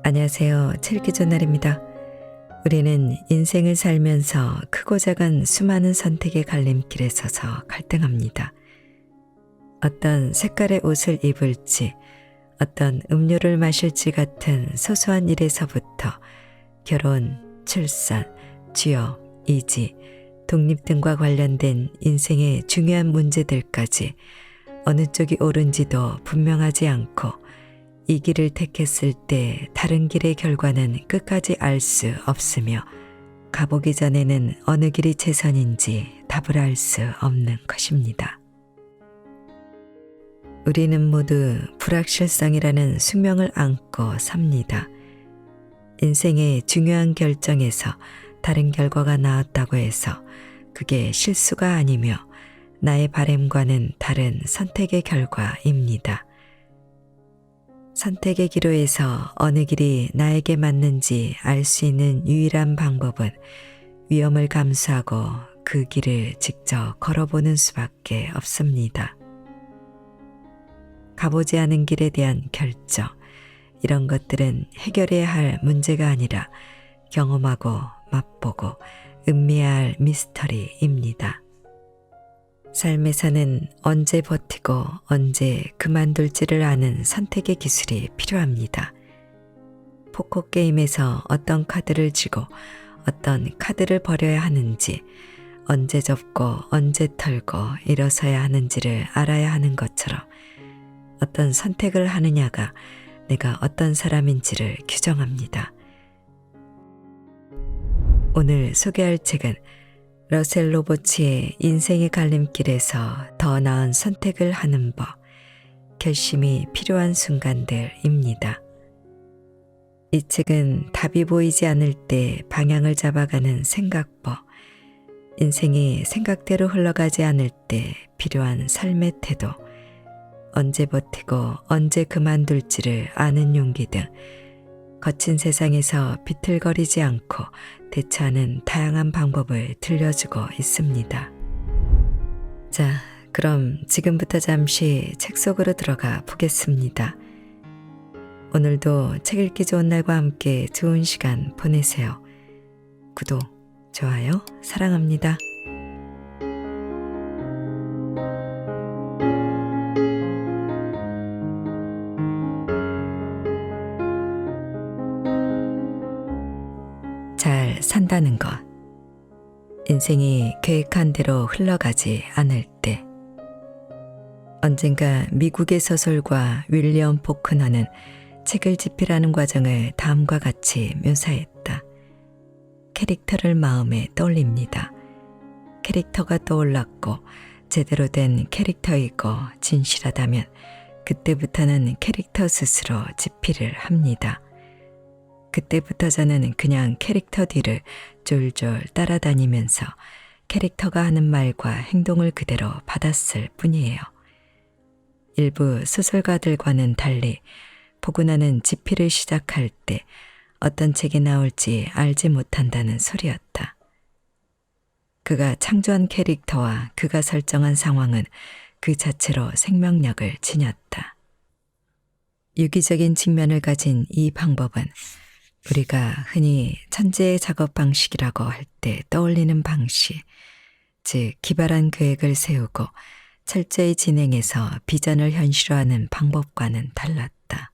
안녕하세요. 칠기조날입니다. 우리는 인생을 살면서 크고 작은 수많은 선택의 갈림길에 서서 갈등합니다. 어떤 색깔의 옷을 입을지, 어떤 음료를 마실지 같은 소소한 일에서부터 결혼, 출산, 취업, 이직, 독립 등과 관련된 인생의 중요한 문제들까지 어느 쪽이 옳은지도 분명하지 않고 이 길을 택했을 때 다른 길의 결과는 끝까지 알 수 없으며 가보기 전에는 어느 길이 최선인지 답을 알 수 없는 것입니다. 우리는 모두 불확실성이라는 숙명을 안고 삽니다. 인생의 중요한 결정에서 다른 결과가 나왔다고 해서 그게 실수가 아니며 나의 바램과는 다른 선택의 결과입니다. 선택의 기로에서 어느 길이 나에게 맞는지 알 수 있는 유일한 방법은 위험을 감수하고 그 길을 직접 걸어보는 수밖에 없습니다. 가보지 않은 길에 대한 결정, 이런 것들은 해결해야 할 문제가 아니라 경험하고 맛보고 음미해야 할 미스터리입니다. 삶에서는 언제 버티고 언제 그만둘지를 아는 선택의 기술이 필요합니다. 포커 게임에서 어떤 카드를 쥐고 어떤 카드를 버려야 하는지, 언제 접고 언제 털고 일어서야 하는지를 알아야 하는 것처럼 어떤 선택을 하느냐가 내가 어떤 사람인지를 규정합니다. 오늘 소개할 책은 러셀 로버츠의 인생의 갈림길에서 더 나은 선택을 하는 법, 결심이 필요한 순간들입니다. 이 책은 답이 보이지 않을 때 방향을 잡아가는 생각법, 인생이 생각대로 흘러가지 않을 때 필요한 삶의 태도, 언제 버티고 언제 그만둘지를 아는 용기 등 거친 세상에서 비틀거리지 않고 대처하는 다양한 방법을 들려주고 있습니다. 자, 그럼 지금부터 잠시 책 속으로 들어가 보겠습니다. 오늘도 책 읽기 좋은 날과 함께 좋은 시간 보내세요. 구독, 좋아요, 사랑합니다. 잘 산다는 것. 인생이 계획한 대로 흘러가지 않을 때. 언젠가 미국의 서술가 윌리엄 포크너는 책을 집필하는 과정을 다음과 같이 묘사했다. 캐릭터를 마음에 떠올립니다. 캐릭터가 떠올랐고 제대로 된 캐릭터이고 진실하다면 그때부터는 캐릭터 스스로 집필을 합니다. 그때부터 저는 그냥 캐릭터 뒤를 쫄쫄 따라다니면서 캐릭터가 하는 말과 행동을 그대로 받았을 뿐이에요. 일부 소설가들과는 달리 포그너는 집필을 시작할 때 어떤 책이 나올지 알지 못한다는 소리였다. 그가 창조한 캐릭터와 그가 설정한 상황은 그 자체로 생명력을 지녔다. 유기적인 측면을 가진 이 방법은 우리가 흔히 천재의 작업 방식이라고 할 때 떠올리는 방식, 즉 기발한 계획을 세우고 철저히 진행해서 비전을 현실화하는 방법과는 달랐다.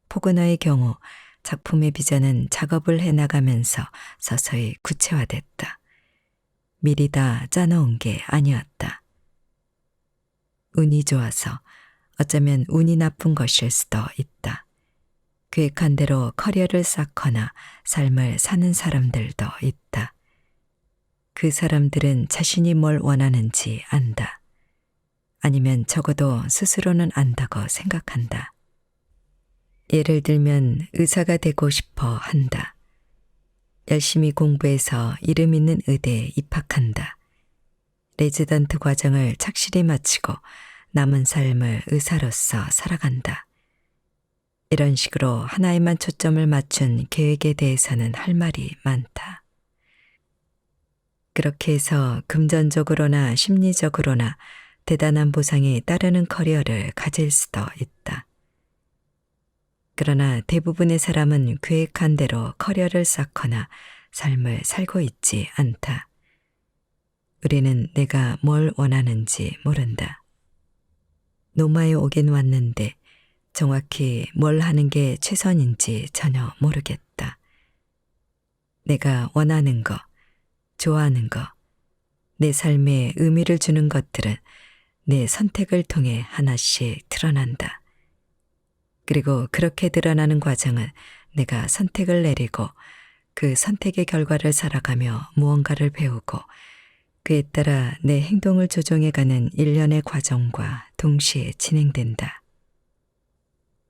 포그너의 경우 작품의 비전은 작업을 해나가면서 서서히 구체화됐다. 미리 다 짜놓은 게 아니었다. 운이 좋아서 어쩌면 운이 나쁜 것일 수도 있다. 계획한 대로 커리어를 쌓거나 삶을 사는 사람들도 있다. 그 사람들은 자신이 뭘 원하는지 안다. 아니면 적어도 스스로는 안다고 생각한다. 예를 들면 의사가 되고 싶어 한다. 열심히 공부해서 이름 있는 의대에 입학한다. 레지던트 과정을 착실히 마치고 남은 삶을 의사로서 살아간다. 이런 식으로 하나에만 초점을 맞춘 계획에 대해서는 할 말이 많다. 그렇게 해서 금전적으로나 심리적으로나 대단한 보상이 따르는 커리어를 가질 수도 있다. 그러나 대부분의 사람은 계획한 대로 커리어를 쌓거나 삶을 살고 있지 않다. 우리는 내가 뭘 원하는지 모른다. 노마에 오긴 왔는데 정확히 뭘 하는 게 최선인지 전혀 모르겠다. 내가 원하는 거, 좋아하는 거, 내 삶에 의미를 주는 것들은 내 선택을 통해 하나씩 드러난다. 그리고 그렇게 드러나는 과정은 내가 선택을 내리고 그 선택의 결과를 살아가며 무언가를 배우고 그에 따라 내 행동을 조정해가는 일련의 과정과 동시에 진행된다.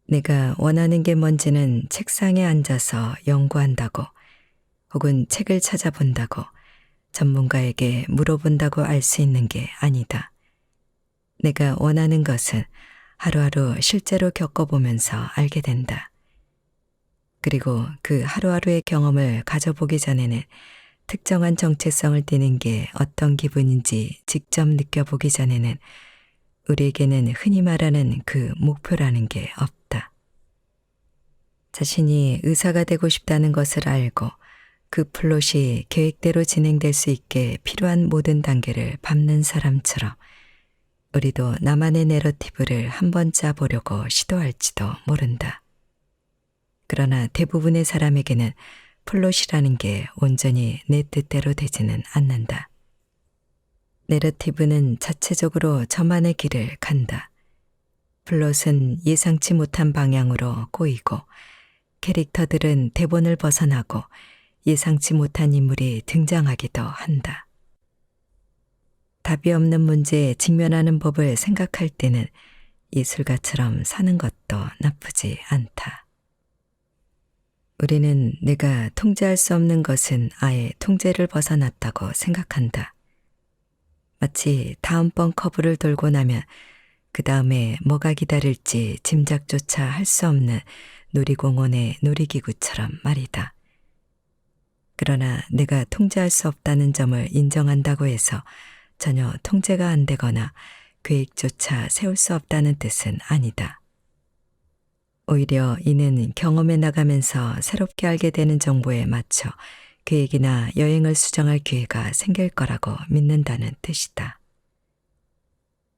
내가 원하는 게 뭔지는 책상에 앉아서 연구한다고 혹은 책을 찾아본다고 전문가에게 물어본다고 알 수 있는 게 아니다. 내가 원하는 것은 하루하루 실제로 겪어보면서 알게 된다. 그리고 그 하루하루의 경험을 가져보기 전에는 특정한 정체성을 띠는 게 어떤 기분인지 직접 느껴보기 전에는 우리에게는 흔히 말하는 그 목표라는 게 없다. 자신이 의사가 되고 싶다는 것을 알고 그 플롯이 계획대로 진행될 수 있게 필요한 모든 단계를 밟는 사람처럼 우리도 나만의 내러티브를 한번 짜보려고 시도할지도 모른다. 그러나 대부분의 사람에게는 플롯이라는 게 온전히 내 뜻대로 되지는 않는다. 내러티브는 자체적으로 저만의 길을 간다. 플롯은 예상치 못한 방향으로 꼬이고 캐릭터들은 대본을 벗어나고 예상치 못한 인물이 등장하기도 한다. 답이 없는 문제에 직면하는 법을 생각할 때는 예술가처럼 사는 것도 나쁘지 않다. 우리는 내가 통제할 수 없는 것은 아예 통제를 벗어났다고 생각한다. 마치 다음번 커브를 돌고 나면 그 다음에 뭐가 기다릴지 짐작조차 할 수 없는 놀이공원의 놀이기구처럼 말이다. 그러나 내가 통제할 수 없다는 점을 인정한다고 해서 전혀 통제가 안 되거나 계획조차 세울 수 없다는 뜻은 아니다. 오히려 이는 경험해 나가면서 새롭게 알게 되는 정보에 맞춰 계획이나 여행을 수정할 기회가 생길 거라고 믿는다는 뜻이다.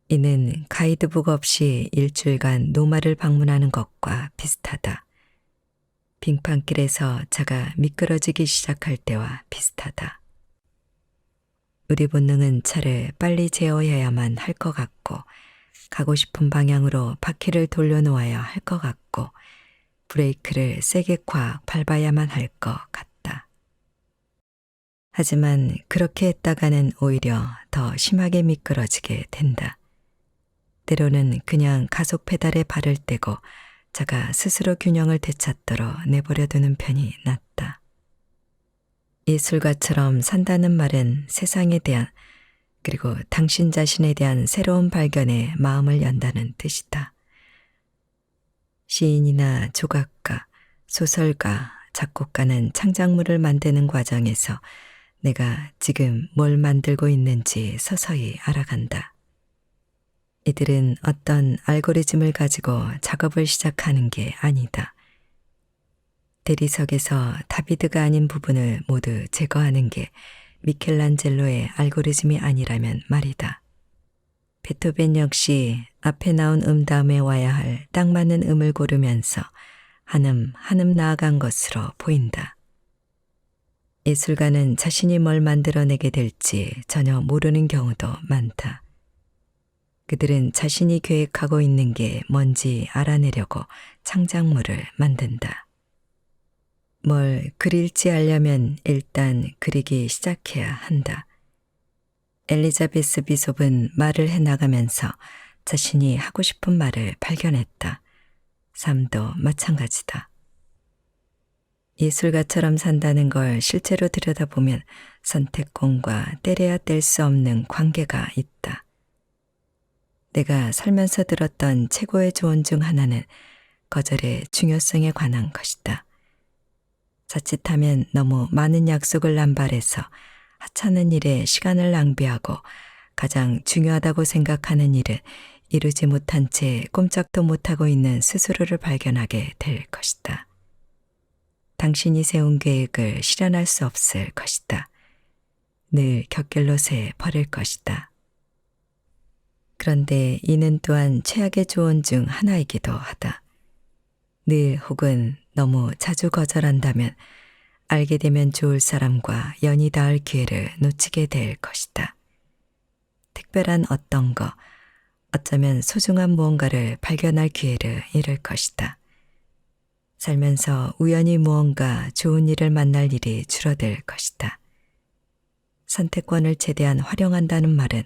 이는 가이드북 없이 일주일간 노마를 방문하는 것과 비슷하다. 빙판길에서 차가 미끄러지기 시작할 때와 비슷하다. 우리 본능은 차를 빨리 제어해야만 할 것 같고 가고 싶은 방향으로 바퀴를 돌려놓아야 할 것 같고 브레이크를 세게 콱 밟아야만 할 것 같다. 하지만 그렇게 했다가는 오히려 더 심하게 미끄러지게 된다. 때로는 그냥 가속 페달에 발을 떼고 차가 스스로 균형을 되찾도록 내버려두는 편이 낫다. 예술가처럼 산다는 말은 세상에 대한 그리고 당신 자신에 대한 새로운 발견에 마음을 연다는 뜻이다. 시인이나 조각가, 소설가, 작곡가는 창작물을 만드는 과정에서 내가 지금 뭘 만들고 있는지 서서히 알아간다. 이들은 어떤 알고리즘을 가지고 작업을 시작하는 게 아니다. 대리석에서 다비드가 아닌 부분을 모두 제거하는 게 미켈란젤로의 알고리즘이 아니라면 말이다. 베토벤 역시 앞에 나온 다음에 와야 할 딱 맞는 음을 고르면서 한음 한음 나아간 것으로 보인다. 예술가는 자신이 뭘 만들어내게 될지 전혀 모르는 경우도 많다. 그들은 자신이 계획하고 있는 게 뭔지 알아내려고 창작물을 만든다. 뭘 그릴지 알려면 일단 그리기 시작해야 한다. 엘리자베스 비숍은 말을 해나가면서 자신이 하고 싶은 말을 발견했다. 삶도 마찬가지다. 예술가처럼 산다는 걸 실제로 들여다보면 선택권과 떼려야 뗄 수 없는 관계가 있다. 내가 살면서 들었던 최고의 조언 중 하나는 거절의 중요성에 관한 것이다. 자칫하면 너무 많은 약속을 남발해서 하찮은 일에 시간을 낭비하고 가장 중요하다고 생각하는 일은 이루지 못한 채 꼼짝도 못하고 있는 스스로를 발견하게 될 것이다. 당신이 세운 계획을 실현할 수 없을 것이다. 늘 곁길로 새 버릴 것이다. 그런데 이는 또한 최악의 조언 중 하나이기도 하다. 늘 혹은 너무 자주 거절한다면 알게 되면 좋을 사람과 연이 닿을 기회를 놓치게 될 것이다. 특별한 어떤 것, 어쩌면 소중한 무언가를 발견할 기회를 잃을 것이다. 살면서 우연히 무언가 좋은 일을 만날 일이 줄어들 것이다. 선택권을 최대한 활용한다는 말은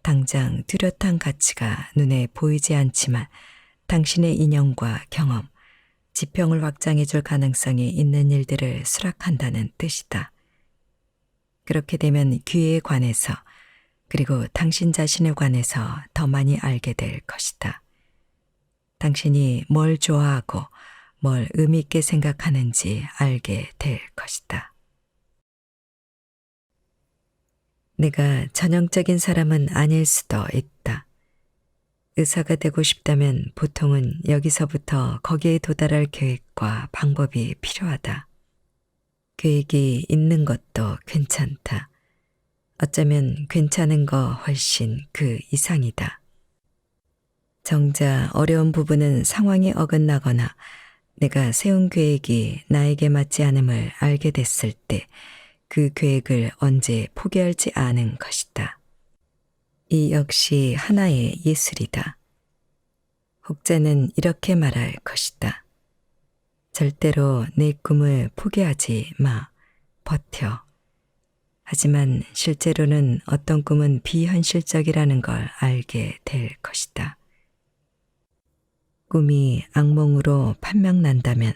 당장 뚜렷한 가치가 눈에 보이지 않지만 당신의 인연과 경험, 지평을 확장해 줄 가능성이 있는 일들을 수락한다는 뜻이다. 그렇게 되면 기회에 관해서 그리고 당신 자신에 관해서 더 많이 알게 될 것이다. 당신이 뭘 좋아하고 뭘 의미 있게 생각하는지 알게 될 것이다. 내가 전형적인 사람은 아닐 수도 있다. 의사가 되고 싶다면 보통은 여기서부터 거기에 도달할 계획과 방법이 필요하다. 계획이 있는 것도 괜찮다. 어쩌면 괜찮은 거 훨씬 그 이상이다. 정작 어려운 부분은 상황이 어긋나거나 내가 세운 계획이 나에게 맞지 않음을 알게 됐을 때 그 계획을 언제 포기할지 아는 것이다. 이 역시 하나의 예술이다. 혹자는 이렇게 말할 것이다. 절대로 내 꿈을 포기하지 마. 버텨. 하지만 실제로는 어떤 꿈은 비현실적이라는 걸 알게 될 것이다. 꿈이 악몽으로 판명난다면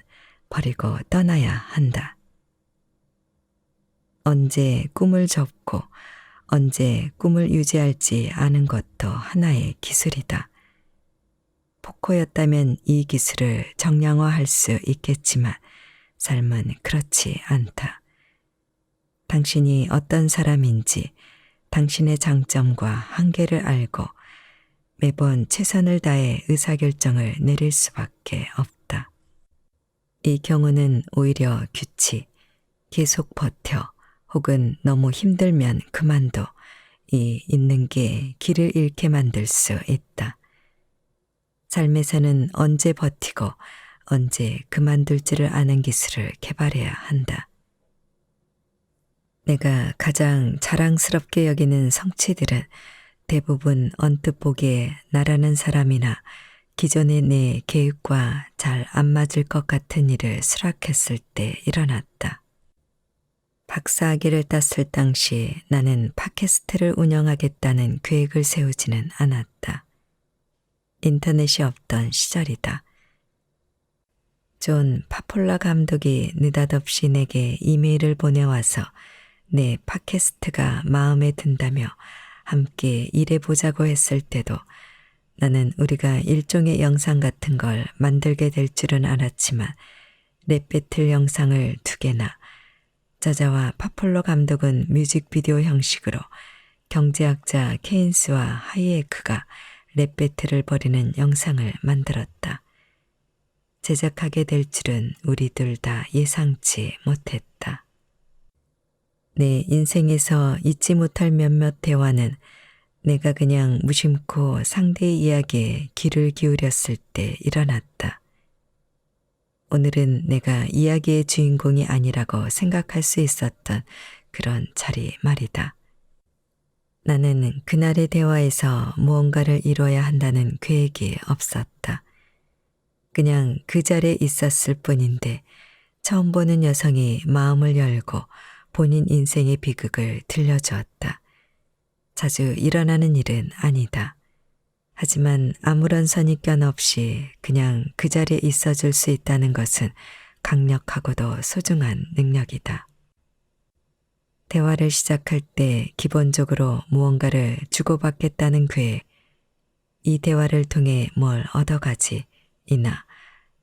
버리고 떠나야 한다. 언제 꿈을 접고 언제 꿈을 유지할지 아는 것도 하나의 기술이다. 포커였다면 이 기술을 정량화할 수 있겠지만 삶은 그렇지 않다. 당신이 어떤 사람인지 당신의 장점과 한계를 알고 매번 최선을 다해 의사결정을 내릴 수밖에 없다. 이 경우는 오히려 규칙, 계속 버텨 혹은 너무 힘들면 그만둬 이 있는 게 길을 잃게 만들 수 있다. 삶에서는 언제 버티고 언제 그만둘지를 아는 기술을 개발해야 한다. 내가 가장 자랑스럽게 여기는 성취들은 대부분 언뜻 보기에 나라는 사람이나 기존의 내 계획과 잘 안 맞을 것 같은 일을 수락했을 때 일어났다. 박사학위를 땄을 당시 나는 팟캐스트를 운영하겠다는 계획을 세우지는 않았다. 인터넷이 없던 시절이다. 존 파폴라 감독이 느닷없이 내게 이메일을 보내와서 내 팟캐스트가 마음에 든다며 함께 일해보자고 했을 때도 나는 우리가 일종의 영상 같은 걸 만들게 될 줄은 알았지만 랩 배틀 영상을 2개나 저자와 파폴로 감독은 뮤직비디오 형식으로 경제학자 케인스와 하이에크가 랩 배틀을 벌이는 영상을 만들었다. 제작하게 될 줄은 우리 둘 다 예상치 못했다. 내 인생에서 잊지 못할 몇몇 대화는 내가 그냥 무심코 상대의 이야기에 귀를 기울였을 때 일어났다. 오늘은 내가 이야기의 주인공이 아니라고 생각할 수 있었던 그런 자리 말이다. 나는 그날의 대화에서 무언가를 이뤄야 한다는 계획이 없었다. 그냥 그 자리에 있었을 뿐인데 처음 보는 여성이 마음을 열고 본인 인생의 비극을 들려주었다. 자주 일어나는 일은 아니다. 하지만 아무런 선입견 없이 그냥 그 자리에 있어줄 수 있다는 것은 강력하고도 소중한 능력이다. 대화를 시작할 때 기본적으로 무언가를 주고받겠다는 계획, 이 대화를 통해 뭘 얻어가지, 이나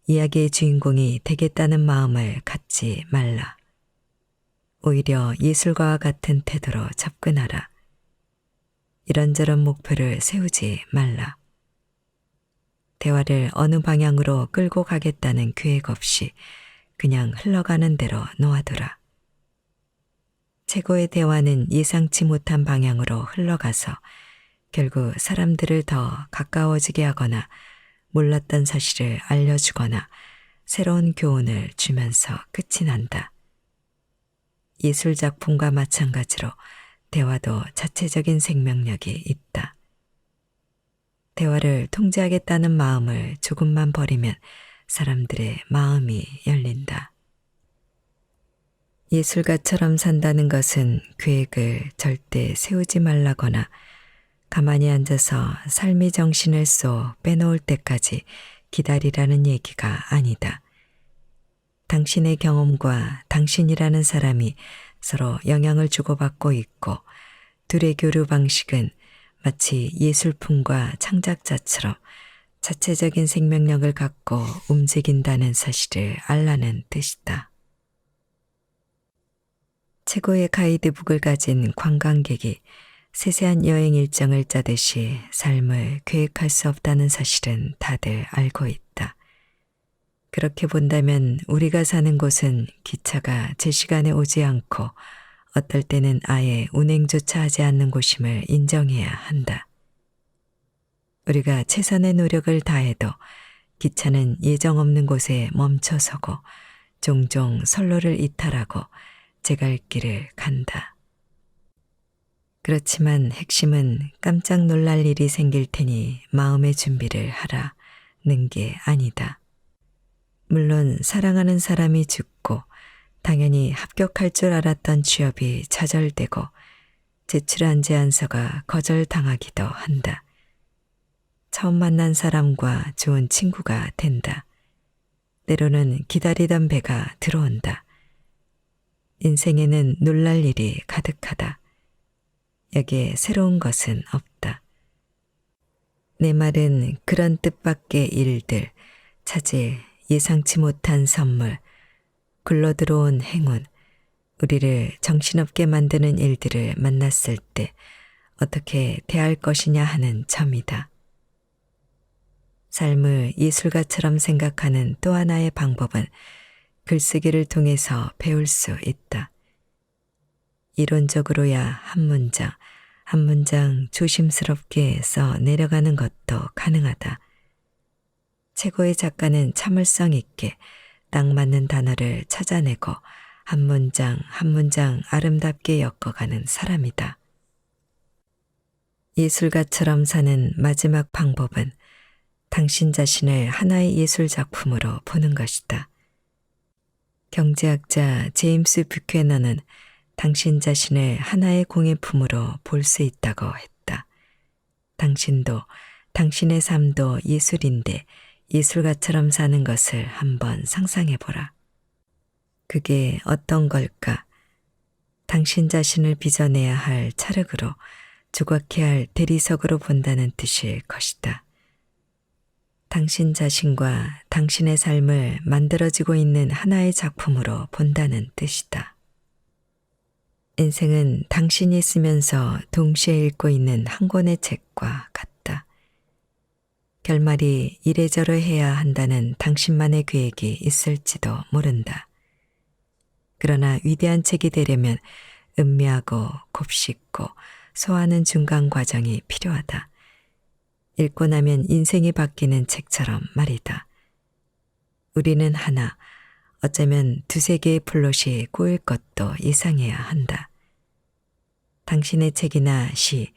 이야기의 주인공이 되겠다는 마음을 갖지 말라. 오히려 예술가와 같은 태도로 접근하라. 이런저런 목표를 세우지 말라. 대화를 어느 방향으로 끌고 가겠다는 계획 없이 그냥 흘러가는 대로 놓아둬라. 최고의 대화는 예상치 못한 방향으로 흘러가서 결국 사람들을 더 가까워지게 하거나 몰랐던 사실을 알려주거나 새로운 교훈을 주면서 끝이 난다. 예술 작품과 마찬가지로 대화도 자체적인 생명력이 있다. 대화를 통제하겠다는 마음을 조금만 버리면 사람들의 마음이 열린다. 예술가처럼 산다는 것은 계획을 절대 세우지 말라거나 가만히 앉아서 삶의 정신을 쏘 빼놓을 때까지 기다리라는 얘기가 아니다. 당신의 경험과 당신이라는 사람이 서로 영향을 주고받고 있고 둘의 교류 방식은 마치 예술품과 창작자처럼 자체적인 생명력을 갖고 움직인다는 사실을 알라는 뜻이다. 최고의 가이드북을 가진 관광객이 세세한 여행 일정을 짜듯이 삶을 계획할 수 없다는 사실은 다들 알고 있다. 그렇게 본다면 우리가 사는 곳은 기차가 제 시간에 오지 않고 어떨 때는 아예 운행조차 하지 않는 곳임을 인정해야 한다. 우리가 최선의 노력을 다해도 기차는 예정 없는 곳에 멈춰서고 종종 선로를 이탈하고 제 갈 길을 간다. 그렇지만 핵심은 깜짝 놀랄 일이 생길 테니 마음의 준비를 하라는 게 아니다. 물론 사랑하는 사람이 죽고 당연히 합격할 줄 알았던 취업이 좌절되고 제출한 제안서가 거절당하기도 한다. 처음 만난 사람과 좋은 친구가 된다. 때로는 기다리던 배가 들어온다. 인생에는 놀랄 일이 가득하다. 여기에 새로운 것은 없다. 내 말은 그런 뜻밖의 일들, 차질, 예상치 못한 선물, 굴러들어온 행운, 우리를 정신없게 만드는 일들을 만났을 때 어떻게 대할 것이냐 하는 점이다. 삶을 예술가처럼 생각하는 또 하나의 방법은 글쓰기를 통해서 배울 수 있다. 이론적으로야 한 문장, 한 문장 조심스럽게 써 내려가는 것도 가능하다. 최고의 작가는 참을성 있게 딱 맞는 단어를 찾아내고 한 문장 한 문장 아름답게 엮어가는 사람이다. 예술가처럼 사는 마지막 방법은 당신 자신을 하나의 예술 작품으로 보는 것이다. 경제학자 제임스 뷰캐넌은 당신 자신을 하나의 공예품으로 볼 수 있다고 했다. 당신도 당신의 삶도 예술인데 예술가처럼 사는 것을 한번 상상해보라. 그게 어떤 걸까? 당신 자신을 빚어내야 할 찰흙으로 조각해야 할 대리석으로 본다는 뜻일 것이다. 당신 자신과 당신의 삶을 만들어지고 있는 하나의 작품으로 본다는 뜻이다. 인생은 당신이 쓰면서 동시에 읽고 있는 한 권의 책과 같다. 결말이 이래저래 해야 한다는 당신만의 계획이 있을지도 모른다. 그러나 위대한 책이 되려면 음미하고 곱씹고 소화하는 중간 과정이 필요하다. 읽고 나면 인생이 바뀌는 책처럼 말이다. 우리는 하나, 어쩌면 두세 개의 플롯이 꼬일 것도 예상해야 한다. 당신의 책이나 시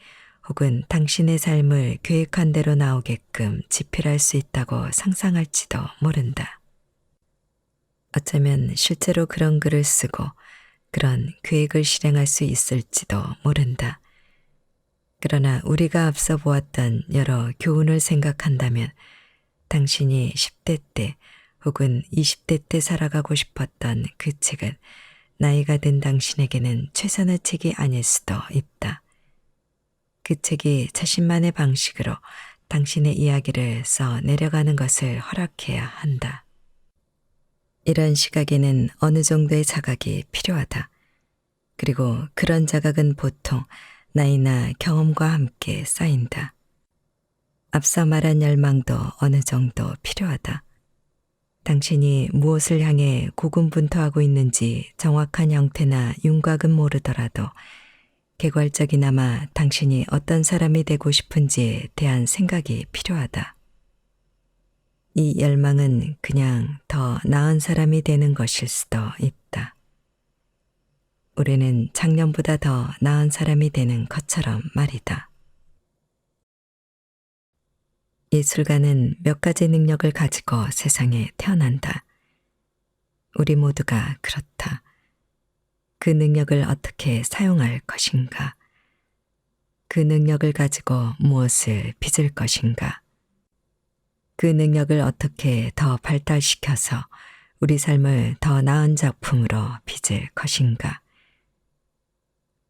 혹은 당신의 삶을 계획한 대로 나오게끔 집필할 수 있다고 상상할지도 모른다. 어쩌면 실제로 그런 글을 쓰고 그런 계획을 실행할 수 있을지도 모른다. 그러나 우리가 앞서 보았던 여러 교훈을 생각한다면 당신이 10대 때 혹은 20대 때 살아가고 싶었던 그 책은 나이가 든 당신에게는 최선의 책이 아닐 수도 있다. 그 책이 자신만의 방식으로 당신의 이야기를 써 내려가는 것을 허락해야 한다. 이런 시각에는 어느 정도의 자각이 필요하다. 그리고 그런 자각은 보통 나이나 경험과 함께 쌓인다. 앞서 말한 열망도 어느 정도 필요하다. 당신이 무엇을 향해 고군분투하고 있는지 정확한 형태나 윤곽은 모르더라도 개괄적이나마 당신이 어떤 사람이 되고 싶은지에 대한 생각이 필요하다. 이 열망은 그냥 더 나은 사람이 되는 것일 수도 있다. 우리는 작년보다 더 나은 사람이 되는 것처럼 말이다. 예술가는 몇 가지 능력을 가지고 세상에 태어난다. 우리 모두가 그렇다. 그 능력을 어떻게 사용할 것인가? 그 능력을 가지고 무엇을 빚을 것인가? 그 능력을 어떻게 더 발달시켜서 우리 삶을 더 나은 작품으로 빚을 것인가?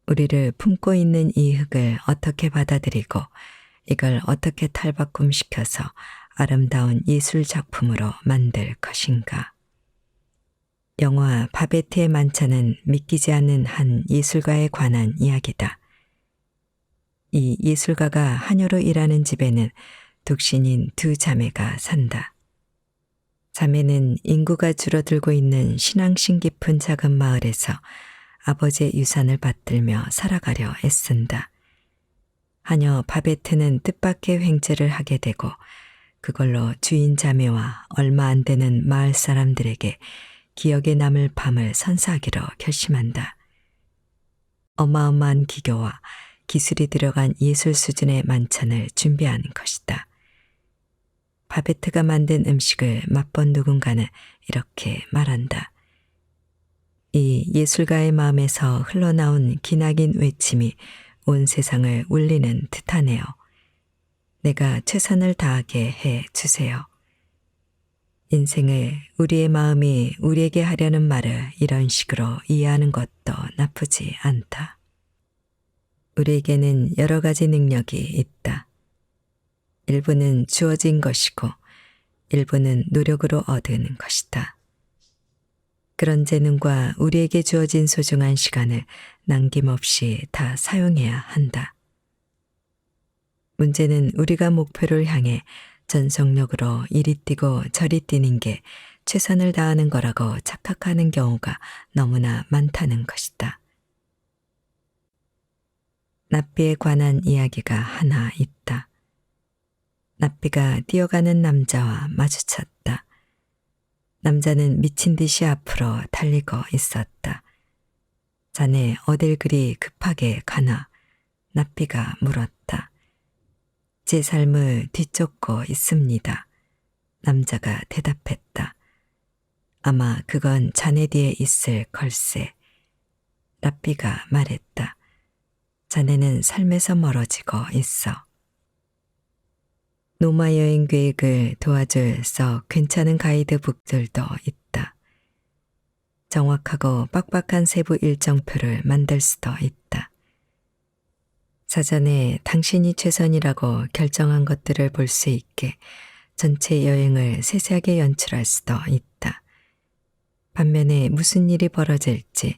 우리를 품고 있는 이 흙을 어떻게 받아들이고 이걸 어떻게 탈바꿈시켜서 아름다운 예술 작품으로 만들 것인가? 영화 바베트의 만찬은 믿기지 않는 한 예술가에 관한 이야기다. 이 예술가가 하녀로 일하는 집에는 독신인 두 자매가 산다. 자매는 인구가 줄어들고 있는 신앙심 깊은 작은 마을에서 아버지의 유산을 받들며 살아가려 애쓴다. 하녀 바베트는 뜻밖의 횡재를 하게 되고 그걸로 주인 자매와 얼마 안 되는 마을 사람들에게 기억에 남을 밤을 선사하기로 결심한다. 어마어마한 기교와 기술이 들어간 예술 수준의 만찬을 준비한 것이다. 바베트가 만든 음식을 맛본 누군가는 이렇게 말한다. 이 예술가의 마음에서 흘러나온 기나긴 외침이 온 세상을 울리는 듯하네요. 내가 최선을 다하게 해 주세요. 인생을 우리의 마음이 우리에게 하려는 말을 이런 식으로 이해하는 것도 나쁘지 않다. 우리에게는 여러 가지 능력이 있다. 일부는 주어진 것이고 일부는 노력으로 얻은 것이다. 그런 재능과 우리에게 주어진 소중한 시간을 남김없이 다 사용해야 한다. 문제는 우리가 목표를 향해 전속력으로 이리 뛰고 저리 뛰는 게 최선을 다하는 거라고 착각하는 경우가 너무나 많다는 것이다. 납비에 관한 이야기가 하나 있다. 납비가 뛰어가는 남자와 마주쳤다. 남자는 미친 듯이 앞으로 달리고 있었다. 자네 어딜 그리 급하게 가나? 납비가 물었다. 제 삶을 뒤쫓고 있습니다. 남자가 대답했다. 아마 그건 자네 뒤에 있을 걸세. 납비가 말했다. 자네는 삶에서 멀어지고 있어. 노마 여행 계획을 도와줄 썩 괜찮은 가이드북들도 있다. 정확하고 빡빡한 세부 일정표를 만들 수도 있다. 사전에 당신이 최선이라고 결정한 것들을 볼 수 있게 전체 여행을 세세하게 연출할 수도 있다. 반면에 무슨 일이 벌어질지,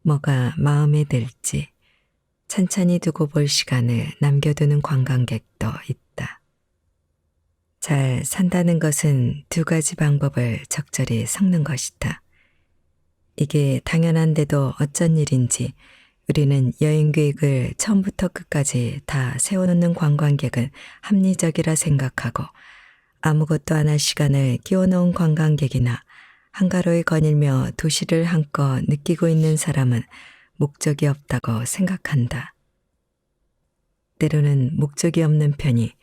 뭐가 마음에 들지, 찬찬히 두고 볼 시간을 남겨두는 관광객도 있다. 잘 산다는 것은 두 가지 방법을 적절히 섞는 것이다. 이게 당연한데도 어쩐 일인지 우리는 여행 계획을 처음부터 끝까지 다 세워놓는 관광객은 합리적이라 생각하고 아무것도 안 할 시간을 끼워놓은 관광객이나 한가로이 거닐며 도시를 한껏 느끼고 있는 사람은 목적이 없다고 생각한다. 때로는 목적이 없는 편이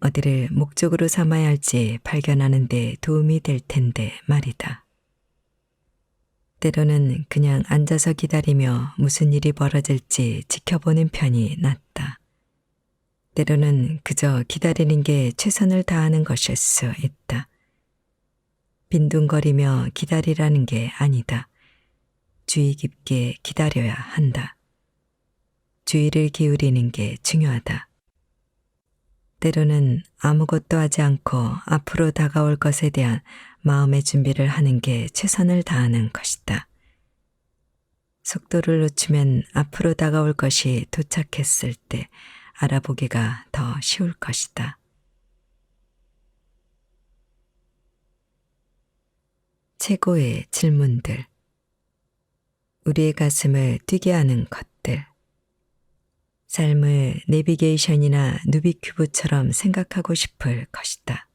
어디를 목적으로 삼아야 할지 발견하는 데 도움이 될 텐데 말이다. 때로는 그냥 앉아서 기다리며 무슨 일이 벌어질지 지켜보는 편이 낫다. 때로는 그저 기다리는 게 최선을 다하는 것일 수 있다. 빈둥거리며 기다리라는 게 아니다. 주의 깊게 기다려야 한다. 주의를 기울이는 게 중요하다. 때로는 아무것도 하지 않고 앞으로 다가올 것에 대한 마음의 준비를 하는 게 최선을 다하는 것이다. 속도를 놓치면 앞으로 다가올 것이 도착했을 때 알아보기가 더 쉬울 것이다. 최고의 질문들. 우리의 가슴을 뛰게 하는 것들. 삶을 내비게이션이나 누비큐브처럼 생각하고 싶을 것이다.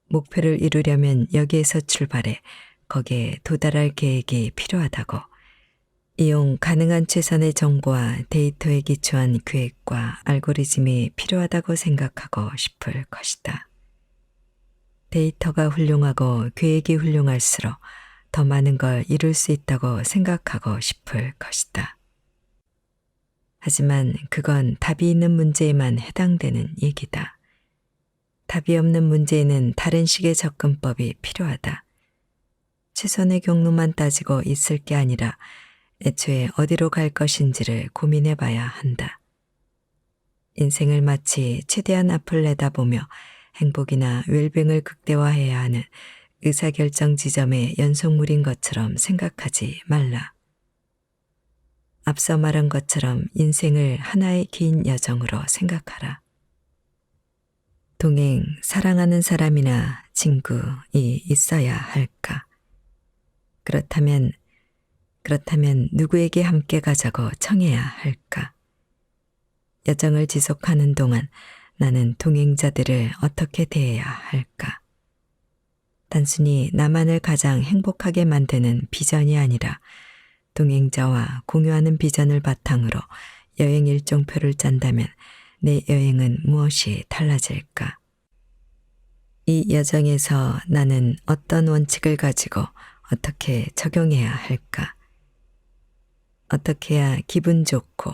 목표를 이루려면 여기에서 출발해 거기에 도달할 계획이 필요하다고. 이용 가능한 최선의 정보와 데이터에 기초한 계획과 알고리즘이 필요하다고 생각하고 싶을 것이다. 데이터가 훌륭하고 계획이 훌륭할수록 더 많은 걸 이룰 수 있다고 생각하고 싶을 것이다. 하지만 그건 답이 있는 문제에만 해당되는 얘기다. 답이 없는 문제에는 다른 식의 접근법이 필요하다. 최선의 경로만 따지고 있을 게 아니라 애초에 어디로 갈 것인지를 고민해 봐야 한다. 인생을 마치 최대한 앞을 내다보며 행복이나 웰빙을 극대화해야 하는 의사결정 지점의 연속물인 것처럼 생각하지 말라. 앞서 말한 것처럼 인생을 하나의 긴 여정으로 생각하라. 동행, 사랑하는 사람이나 친구이 있어야 할까? 그렇다면 누구에게 함께 가자고 청해야 할까? 여정을 지속하는 동안 나는 동행자들을 어떻게 대해야 할까? 단순히 나만을 가장 행복하게 만드는 비전이 아니라 동행자와 공유하는 비전을 바탕으로 여행 일정표를 짠다면 내 여행은 무엇이 달라질까? 이 여정에서 나는 어떤 원칙을 가지고 어떻게 적용해야 할까? 어떻게 해야 기분 좋고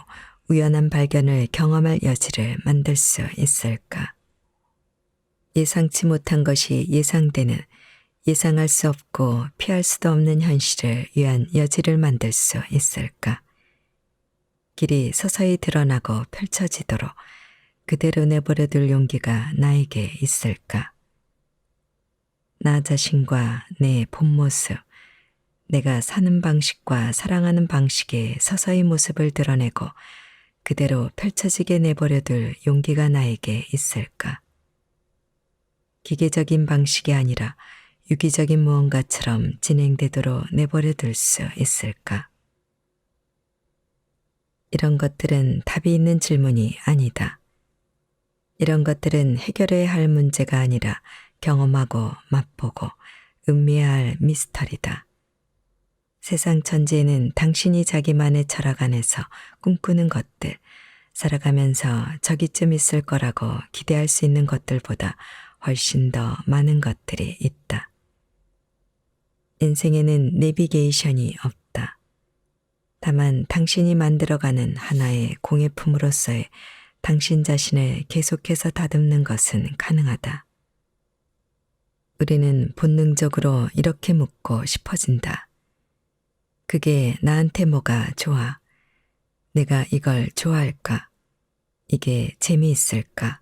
우연한 발견을 경험할 여지를 만들 수 있을까? 예상치 못한 것이 예상되는, 예상할 수 없고 피할 수도 없는 현실을 위한 여지를 만들 수 있을까? 길이 서서히 드러나고 펼쳐지도록 그대로 내버려둘 용기가 나에게 있을까? 나 자신과 내 본 모습, 내가 사는 방식과 사랑하는 방식의 서서히 모습을 드러내고 그대로 펼쳐지게 내버려둘 용기가 나에게 있을까? 기계적인 방식이 아니라 유기적인 무언가처럼 진행되도록 내버려둘 수 있을까? 이런 것들은 답이 있는 질문이 아니다. 이런 것들은 해결해야 할 문제가 아니라 경험하고 맛보고 음미해야 할 미스터리다. 세상 천지에는 당신이 자기만의 철학 안에서 꿈꾸는 것들, 살아가면서 저기쯤 있을 거라고 기대할 수 있는 것들보다 훨씬 더 많은 것들이 있다. 인생에는 내비게이션이 없다. 다만 당신이 만들어가는 하나의 공예품으로서의 당신 자신을 계속해서 다듬는 것은 가능하다. 우리는 본능적으로 이렇게 묻고 싶어진다. 그게 나한테 뭐가 좋아? 내가 이걸 좋아할까? 이게 재미있을까?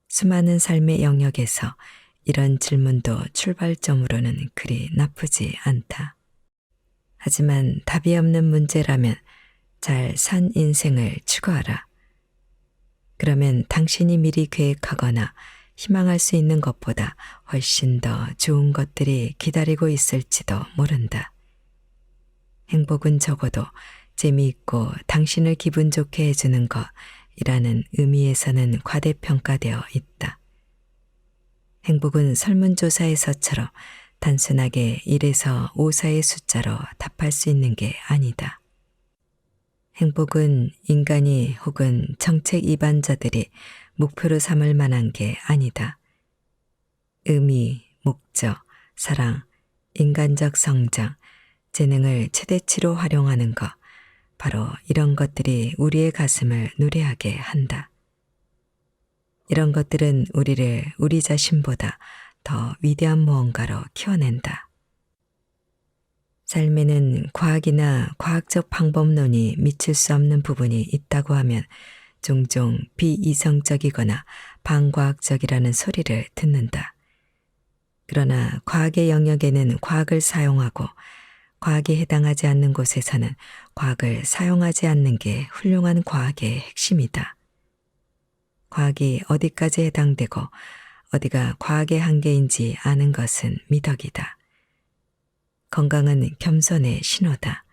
수많은 삶의 영역에서 이런 질문도 출발점으로는 그리 나쁘지 않다. 하지만 답이 없는 문제라면 잘 산 인생을 추구하라. 그러면 당신이 미리 계획하거나 희망할 수 있는 것보다 훨씬 더 좋은 것들이 기다리고 있을지도 모른다. 행복은 적어도 재미있고 당신을 기분 좋게 해주는 것이라는 의미에서는 과대평가되어 있다. 행복은 설문조사에서처럼 단순하게 1에서 5 사이의 숫자로 답할 수 있는 게 아니다. 행복은 인간이 혹은 정책 이반자들이 목표로 삼을 만한 게 아니다. 의미, 목적, 사랑, 인간적 성장, 재능을 최대치로 활용하는 것, 바로 이런 것들이 우리의 가슴을 노래하게 한다. 이런 것들은 우리를 우리 자신보다 더 위대한 무언가로 키워낸다. 삶에는 과학이나 과학적 방법론이 미칠 수 없는 부분이 있다고 하면 종종 비이성적이거나 반과학적이라는 소리를 듣는다. 그러나 과학의 영역에는 과학을 사용하고 과학에 해당하지 않는 곳에서는 과학을 사용하지 않는 게 훌륭한 과학의 핵심이다. 과학이 어디까지 해당되고 어디가 과학의 한계인지 아는 것은 미덕이다. 건강은 겸손의 신호다.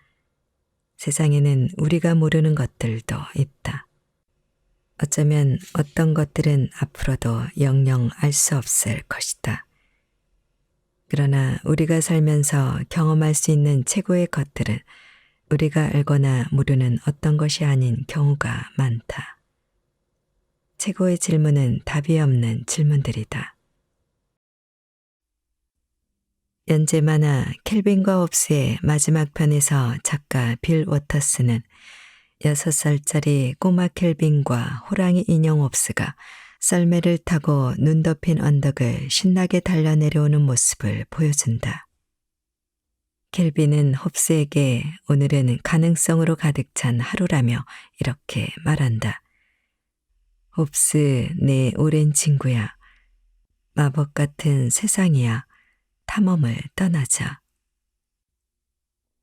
세상에는 우리가 모르는 것들도 있다. 어쩌면 어떤 것들은 앞으로도 영영 알 수 없을 것이다. 그러나 우리가 살면서 경험할 수 있는 최고의 것들은 우리가 알거나 모르는 어떤 것이 아닌 경우가 많다. 최고의 질문은 답이 없는 질문들이다. 연재 만화 켈빈과 홉스의 마지막 편에서 작가 빌 워터스는 6살짜리 꼬마 켈빈과 호랑이 인형 홉스가 썰매를 타고 눈 덮인 언덕을 신나게 달려 내려오는 모습을 보여준다. 켈빈은 홉스에게 오늘은 가능성으로 가득 찬 하루라며 이렇게 말한다. 홉스, 내 오랜 친구야. 마법 같은 세상이야. 탐험을 떠나자.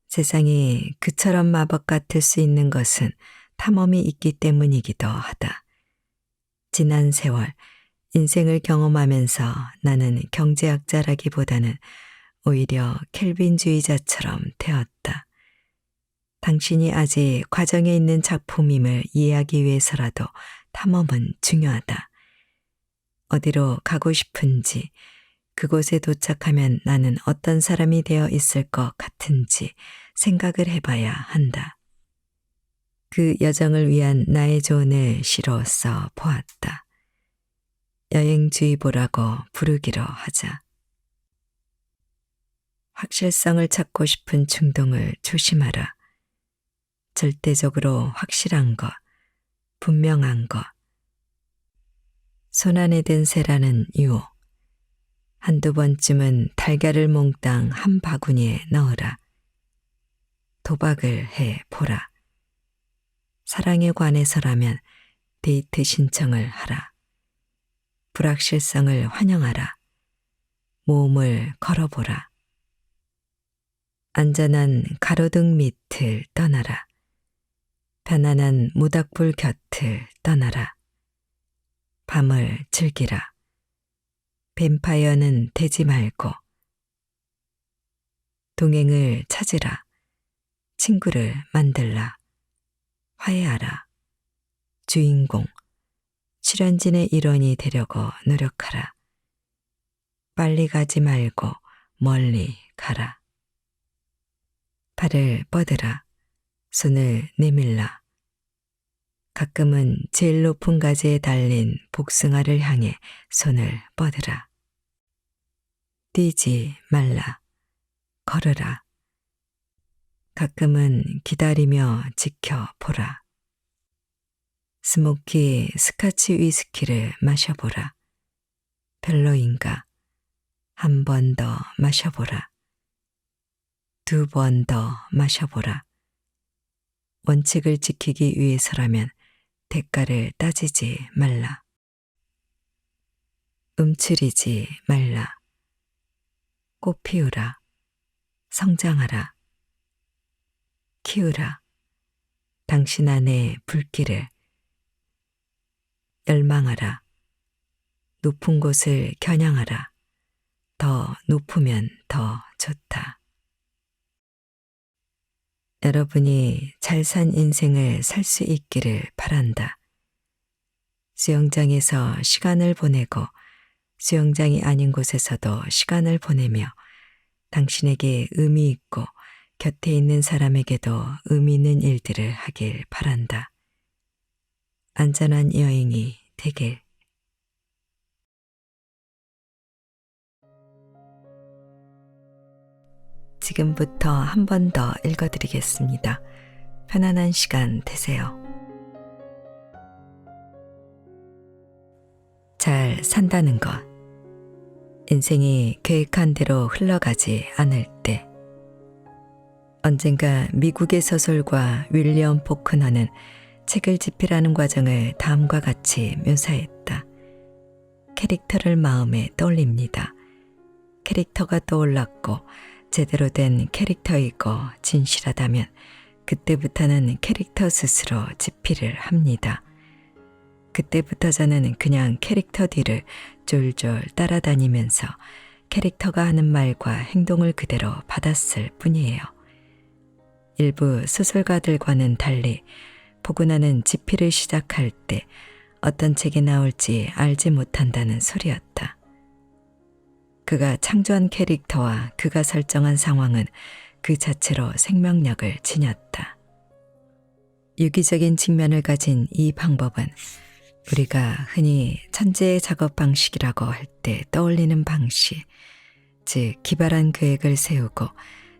세상이 그처럼 마법 같을 수 있는 것은 탐험이 있기 때문이기도 하다. 지난 세월, 인생을 경험하면서 나는 경제학자라기보다는 오히려 켈빈주의자처럼 되었다. 당신이 아직 과정에 있는 작품임을 이해하기 위해서라도 탐험은 중요하다. 어디로 가고 싶은지, 그곳에 도착하면 나는 어떤 사람이 되어 있을 것 같은지 생각을 해봐야 한다. 그 여정을 위한 나의 조언을 시로 써 보았다. 여행주의보라고 부르기로 하자. 확실성을 찾고 싶은 충동을 조심하라. 절대적으로 확실한 것, 분명한 것. 손안에 든 새라는 유혹. 한두 번쯤은 달걀을 몽땅 한 바구니에 넣어라. 도박을 해 보라. 사랑에 관해서라면 데이트 신청을 하라. 불확실성을 환영하라. 모험을 걸어보라. 안전한 가로등 밑을 떠나라. 편안한 모닥불 곁을 떠나라. 밤을 즐기라. 뱀파이어는 되지 말고. 동행을 찾으라. 친구를 만들라. 화해하라. 주인공, 출연진의 일원이 되려고 노력하라. 빨리 가지 말고 멀리 가라. 발을 뻗으라. 손을 내밀라. 가끔은 제일 높은 가지에 달린 복숭아를 향해 손을 뻗으라. 뛰지 말라. 걸으라. 가끔은 기다리며 지켜보라. 스모키 스카치 위스키를 마셔보라. 별로인가? 한 번 더 마셔보라. 두 번 더 마셔보라. 원칙을 지키기 위해서라면 대가를 따지지 말라. 움츠리지 말라. 꽃 피우라. 성장하라. 키우라. 당신 안의 불길을. 열망하라. 높은 곳을 겨냥하라. 더 높으면 더 좋다. 여러분이 잘 산 인생을 살 수 있기를 바란다. 수영장에서 시간을 보내고 수영장이 아닌 곳에서도 시간을 보내며 당신에게 의미 있고 곁에 있는 사람에게도 의미 있는 일들을 하길 바란다. 안전한 여행이 되길. 지금부터 한 번 더 읽어드리겠습니다. 편안한 시간 되세요. 잘 산다는 것. 인생이 계획한 대로 흘러가지 않을 때. 언젠가 미국의 서술가 윌리엄 포크너는 책을 집필하는 과정을 다음과 같이 묘사했다. 캐릭터를 마음에 떠올립니다. 캐릭터가 떠올랐고 제대로 된 캐릭터이고 진실하다면 그때부터는 캐릭터 스스로 집필을 합니다. 그때부터 저는 그냥 캐릭터 뒤를 쫄쫄 따라다니면서 캐릭터가 하는 말과 행동을 그대로 받았을 뿐이에요. 일부 소설가들과는 달리 포근하는 집필을 시작할 때 어떤 책이 나올지 알지 못한다는 소리였다. 그가 창조한 캐릭터와 그가 설정한 상황은 그 자체로 생명력을 지녔다. 유기적인 측면을 가진 이 방법은 우리가 흔히 천재의 작업 방식이라고 할 때 떠올리는 방식, 즉 기발한 계획을 세우고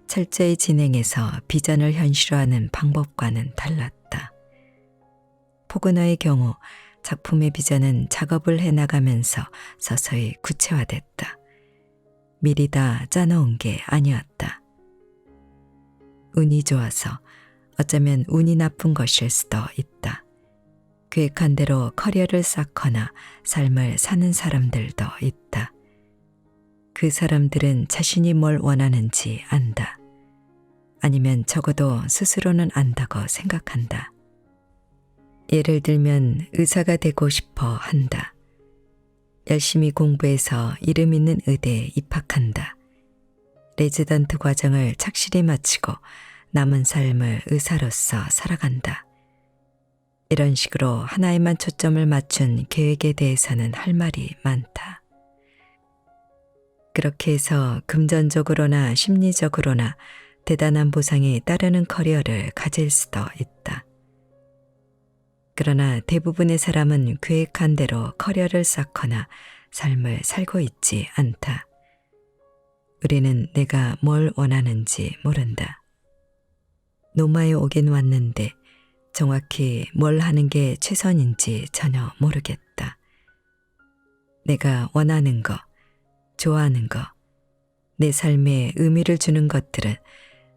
철저히 진행해서 비전을 현실화하는 방법과는 달랐다. 포그너의 경우 작품의 비전은 작업을 해나가면서 서서히 구체화됐다. 미리 다 짜놓은 게 아니었다. 운이 좋아서 어쩌면 운이 나쁜 것일 수도 있다. 계획한 대로 커리어를 쌓거나 삶을 사는 사람들도 있다. 그 사람들은 자신이 뭘 원하는지 안다. 아니면 적어도 스스로는 안다고 생각한다. 예를 들면 의사가 되고 싶어 한다. 열심히 공부해서 이름 있는 의대에 입학한다. 레지던트 과정을 착실히 마치고 남은 삶을 의사로서 살아간다. 이런 식으로 하나에만 초점을 맞춘 계획에 대해서는 할 말이 많다. 그렇게 해서 금전적으로나 심리적으로나 대단한 보상이 따르는 커리어를 가질 수도 있다. 그러나 대부분의 사람은 계획한 대로 커리어를 쌓거나 삶을 살고 있지 않다. 우리는 내가 뭘 원하는지 모른다. 노마에 오긴 왔는데 정확히 뭘 하는 게 최선인지 전혀 모르겠다. 내가 원하는 거, 좋아하는 거, 내 삶에 의미를 주는 것들은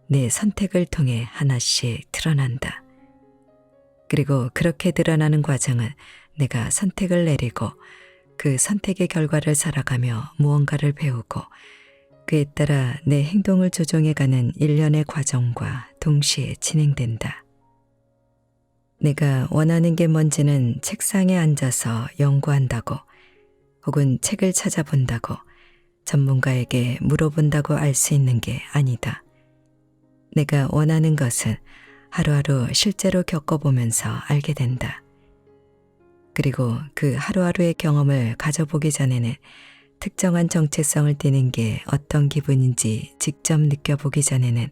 내 선택을 통해 하나씩 드러난다. 그리고 그렇게 드러나는 과정은 내가 선택을 내리고 그 선택의 결과를 살아가며 무언가를 배우고 그에 따라 내 행동을 조정해가는 일련의 과정과 동시에 진행된다. 내가 원하는 게 뭔지는 책상에 앉아서 연구한다고 혹은 책을 찾아본다고 전문가에게 물어본다고 알 수 있는 게 아니다. 내가 원하는 것은 하루하루 실제로 겪어보면서 알게 된다. 그리고 그 하루하루의 경험을 가져보기 전에는 특정한 정체성을 띠는 게 어떤 기분인지 직접 느껴보기 전에는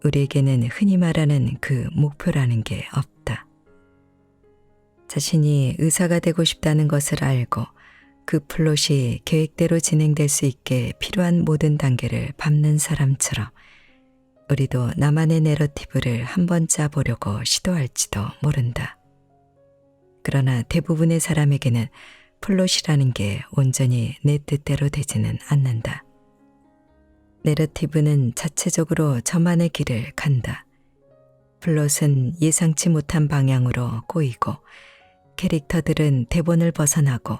우리에게는 흔히 말하는 그 목표라는 게 없다. 자신이 의사가 되고 싶다는 것을 알고 그 플롯이 계획대로 진행될 수 있게 필요한 모든 단계를 밟는 사람처럼 우리도 나만의 내러티브를 한번 짜보려고 시도할지도 모른다. 그러나 대부분의 사람에게는 플롯이라는 게 온전히 내 뜻대로 되지는 않는다. 내러티브는 자체적으로 저만의 길을 간다. 플롯은 예상치 못한 방향으로 꼬이고 캐릭터들은 대본을 벗어나고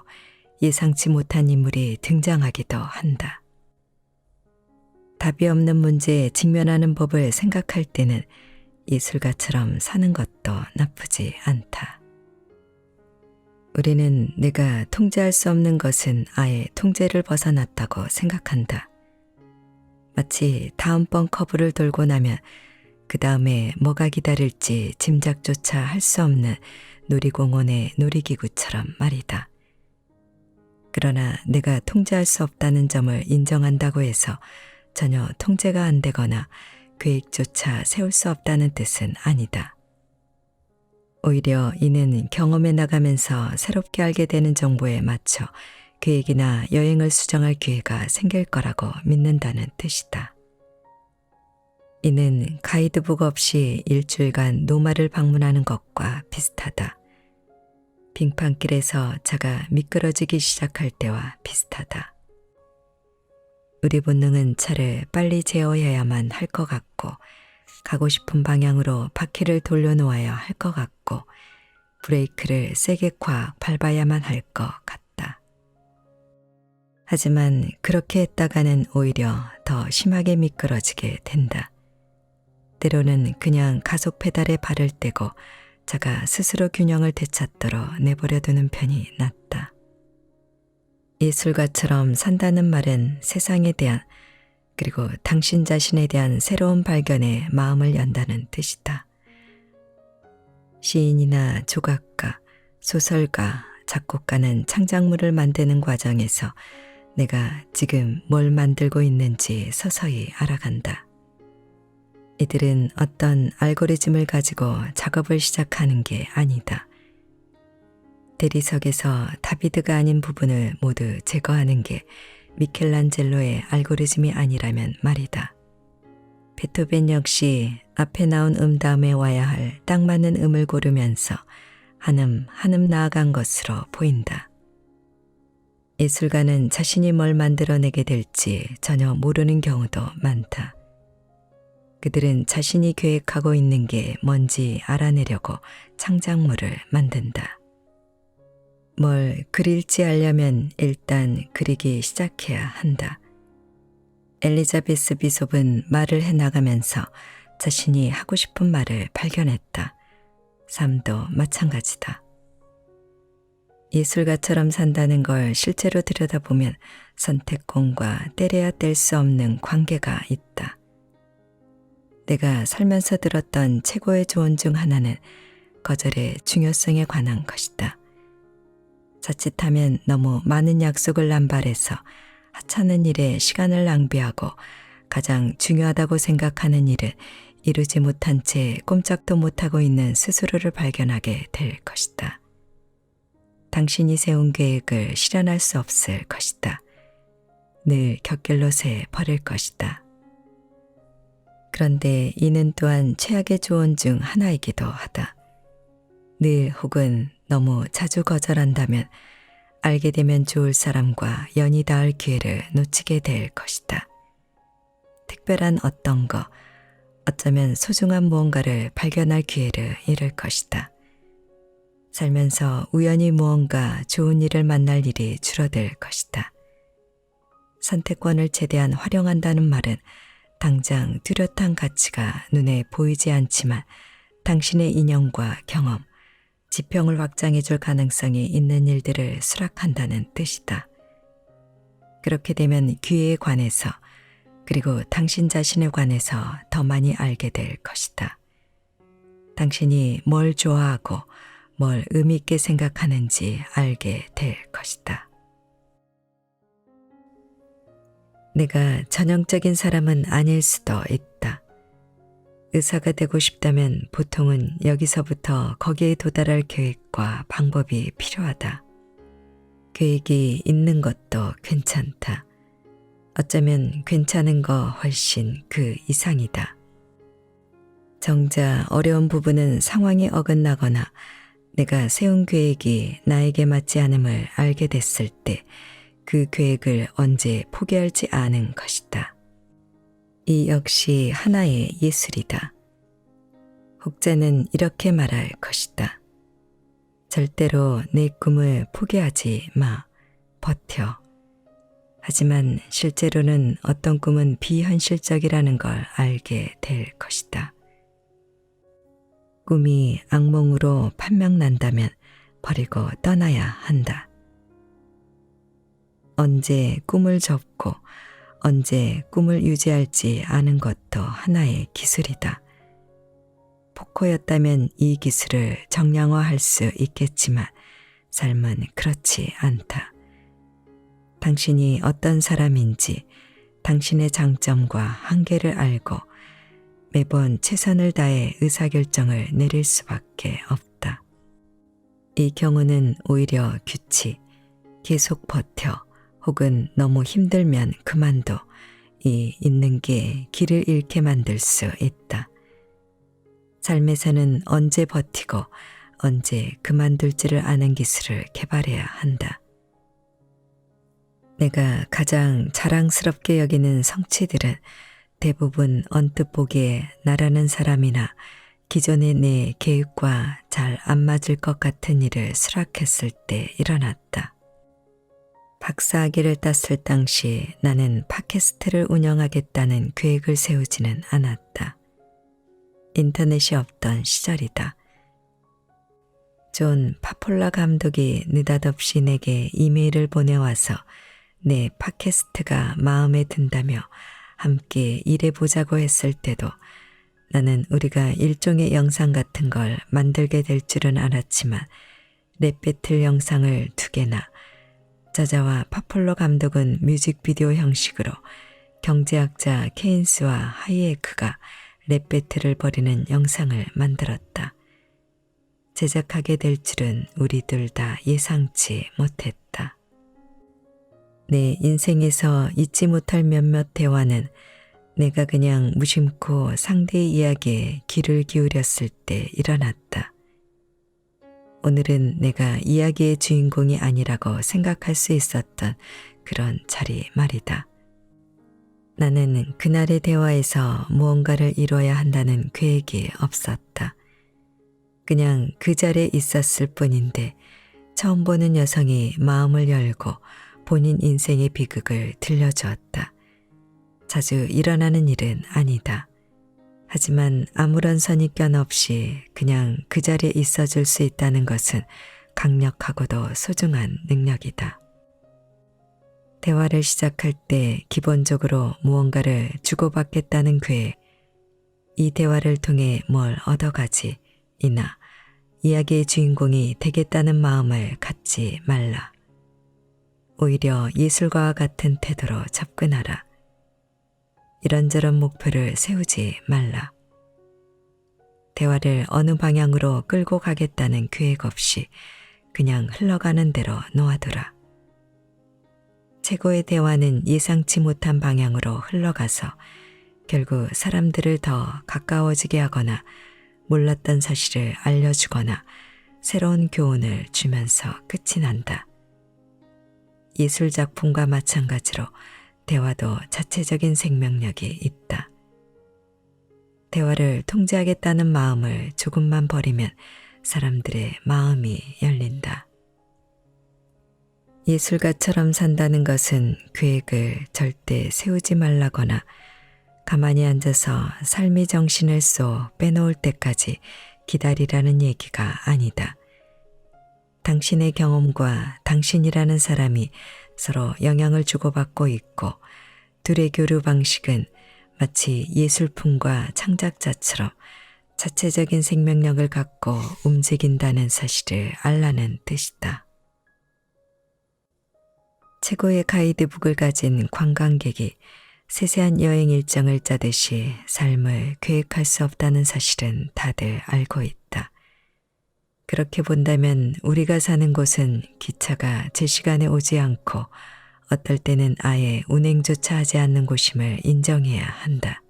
예상치 못한 인물이 등장하기도 한다. 답이 없는 문제에 직면하는 법을 생각할 때는 예술가처럼 사는 것도 나쁘지 않다. 우리는 내가 통제할 수 없는 것은 아예 통제를 벗어났다고 생각한다. 마치 다음번 커브를 돌고 나면 그 다음에 뭐가 기다릴지 짐작조차 할 수 없는 놀이공원의 놀이기구처럼 말이다. 그러나 내가 통제할 수 없다는 점을 인정한다고 해서 전혀 통제가 안 되거나 계획조차 세울 수 없다는 뜻은 아니다. 오히려 이는 경험해 나가면서 새롭게 알게 되는 정보에 맞춰 계획이나 여행을 수정할 기회가 생길 거라고 믿는다는 뜻이다. 이는 가이드북 없이 일주일간 노마를 방문하는 것과 비슷하다. 빙판길에서 차가 미끄러지기 시작할 때와 비슷하다. 우리 본능은 차를 빨리 제어해야만 할 것 같고 가고 싶은 방향으로 바퀴를 돌려놓아야 할 것 같고 브레이크를 세게 콱 밟아야만 할 것 같다. 하지만 그렇게 했다가는 오히려 더 심하게 미끄러지게 된다. 때로는 그냥 가속 페달에 발을 떼고 차가 스스로 균형을 되찾도록 내버려 두는 편이 낫다. 예술가처럼 산다는 말은 세상에 대한 그리고 당신 자신에 대한 새로운 발견에 마음을 연다는 뜻이다. 시인이나 조각가, 소설가, 작곡가는 창작물을 만드는 과정에서 내가 지금 뭘 만들고 있는지 서서히 알아간다. 이들은 어떤 알고리즘을 가지고 작업을 시작하는 게 아니다. 대리석에서 다비드가 아닌 부분을 모두 제거하는 게 미켈란젤로의 알고리즘이 아니라면 말이다. 베토벤 역시 앞에 나온 다음에 와야 할 딱 맞는 음을 고르면서 한음 한음 나아간 것으로 보인다. 예술가는 자신이 뭘 만들어내게 될지 전혀 모르는 경우도 많다. 그들은 자신이 계획하고 있는 게 뭔지 알아내려고 창작물을 만든다. 뭘 그릴지 알려면 일단 그리기 시작해야 한다. 엘리자베스 비숍은 말을 해나가면서 자신이 하고 싶은 말을 발견했다. 삶도 마찬가지다. 예술가처럼 산다는 걸 실제로 들여다보면 선택권과 떼려야 뗄 수 없는 관계가 있다. 내가 살면서 들었던 최고의 조언 중 하나는 거절의 중요성에 관한 것이다. 자칫하면 너무 많은 약속을 남발해서 하찮은 일에 시간을 낭비하고 가장 중요하다고 생각하는 일을 이루지 못한 채 꼼짝도 못하고 있는 스스로를 발견하게 될 것이다. 당신이 세운 계획을 실현할 수 없을 것이다. 늘 곁길로 새 버릴 것이다. 그런데 이는 또한 최악의 조언 중 하나이기도 하다. 늘 혹은 너무 자주 거절한다면 알게 되면 좋을 사람과 연이 닿을 기회를 놓치게 될 것이다. 특별한 어떤 것, 어쩌면 소중한 무언가를 발견할 기회를 잃을 것이다. 살면서 우연히 무언가 좋은 일을 만날 일이 줄어들 것이다. 선택권을 최대한 활용한다는 말은 당장 뚜렷한 가치가 눈에 보이지 않지만 당신의 인연과 경험, 지평을 확장해 줄 가능성이 있는 일들을 수락한다는 뜻이다. 그렇게 되면 기회에 관해서 그리고 당신 자신에 관해서 더 많이 알게 될 것이다. 당신이 뭘 좋아하고 뭘 의미 있게 생각하는지 알게 될 것이다. 내가 전형적인 사람은 아닐 수도 있다. 의사가 되고 싶다면 보통은 여기서부터 거기에 도달할 계획과 방법이 필요하다. 계획이 있는 것도 괜찮다. 어쩌면 괜찮은 거 훨씬 그 이상이다. 정작 어려운 부분은 상황이 어긋나거나 내가 세운 계획이 나에게 맞지 않음을 알게 됐을 때 그 계획을 언제 포기할지 아는 것이다. 이 역시 하나의 예술이다. 혹자는 이렇게 말할 것이다. 절대로 내 꿈을 포기하지 마. 버텨. 하지만 실제로는 어떤 꿈은 비현실적이라는 걸 알게 될 것이다. 꿈이 악몽으로 판명난다면 버리고 떠나야 한다. 언제 꿈을 접고 언제 꿈을 유지할지 아는 것도 하나의 기술이다. 포커였다면 이 기술을 정량화할 수 있겠지만 삶은 그렇지 않다. 당신이 어떤 사람인지 당신의 장점과 한계를 알고 매번 최선을 다해 의사결정을 내릴 수밖에 없다. 이 경우는 오히려 규칙, 계속 버텨 혹은 너무 힘들면 그만둬 이 있는 게 길을 잃게 만들 수 있다. 삶에서는 언제 버티고 언제 그만둘지를 아는 기술을 개발해야 한다. 내가 가장 자랑스럽게 여기는 성취들은 대부분 언뜻 보기에 나라는 사람이나 기존의 내 계획과 잘 안 맞을 것 같은 일을 수락했을 때 일어났다. 박사학위를 땄을 당시 나는 팟캐스트를 운영하겠다는 계획을 세우지는 않았다. 인터넷이 없던 시절이다. 존 파폴라 감독이 느닷없이 내게 이메일을 보내와서 내 팟캐스트가 마음에 든다며 함께 일해보자고 했을 때도 나는 우리가 일종의 영상 같은 걸 만들게 될 줄은 알았지만 랩 배틀 영상을 2개나 저자와 파폴러 감독은 뮤직비디오 형식으로 경제학자 케인스와 하이에크가 랩 배틀을 벌이는 영상을 만들었다. 제작하게 될 줄은 우리 둘 다 예상치 못했다. 내 인생에서 잊지 못할 몇몇 대화는 내가 그냥 무심코 상대의 이야기에 귀를 기울였을 때 일어났다. 오늘은 내가 이야기의 주인공이 아니라고 생각할 수 있었던 그런 자리 말이다. 나는 그날의 대화에서 무언가를 이뤄야 한다는 계획이 없었다. 그냥 그 자리에 있었을 뿐인데 처음 보는 여성이 마음을 열고 본인 인생의 비극을 들려주었다. 자주 일어나는 일은 아니다. 하지만 아무런 선입견 없이 그냥 그 자리에 있어줄 수 있다는 것은 강력하고도 소중한 능력이다. 대화를 시작할 때 기본적으로 무언가를 주고받겠다는 계획, 이 대화를 통해 뭘 얻어가지 이나 이야기의 주인공이 되겠다는 마음을 갖지 말라. 오히려 예술가와 같은 태도로 접근하라. 이런저런 목표를 세우지 말라. 대화를 어느 방향으로 끌고 가겠다는 계획 없이 그냥 흘러가는 대로 놓아두라. 최고의 대화는 예상치 못한 방향으로 흘러가서 결국 사람들을 더 가까워지게 하거나 몰랐던 사실을 알려주거나 새로운 교훈을 주면서 끝이 난다. 예술 작품과 마찬가지로 대화도 자체적인 생명력이 있다. 대화를 통제하겠다는 마음을 조금만 버리면 사람들의 마음이 열린다. 예술가처럼 산다는 것은 계획을 절대 세우지 말라거나 가만히 앉아서 삶의 정신을 쏘 빼놓을 때까지 기다리라는 얘기가 아니다. 당신의 경험과 당신이라는 사람이 서로 영향을 주고받고 있고 둘의 교류 방식은 마치 예술품과 창작자처럼 자체적인 생명력을 갖고 움직인다는 사실을 알라는 뜻이다. 최고의 가이드북을 가진 관광객이 세세한 여행 일정을 짜듯이 삶을 계획할 수 없다는 사실은 다들 알고 있다. 그렇게 본다면 우리가 사는 곳은 기차가 제 시간에 오지 않고 어떨 때는 아예 운행조차 하지 않는 곳임을 인정해야 한다.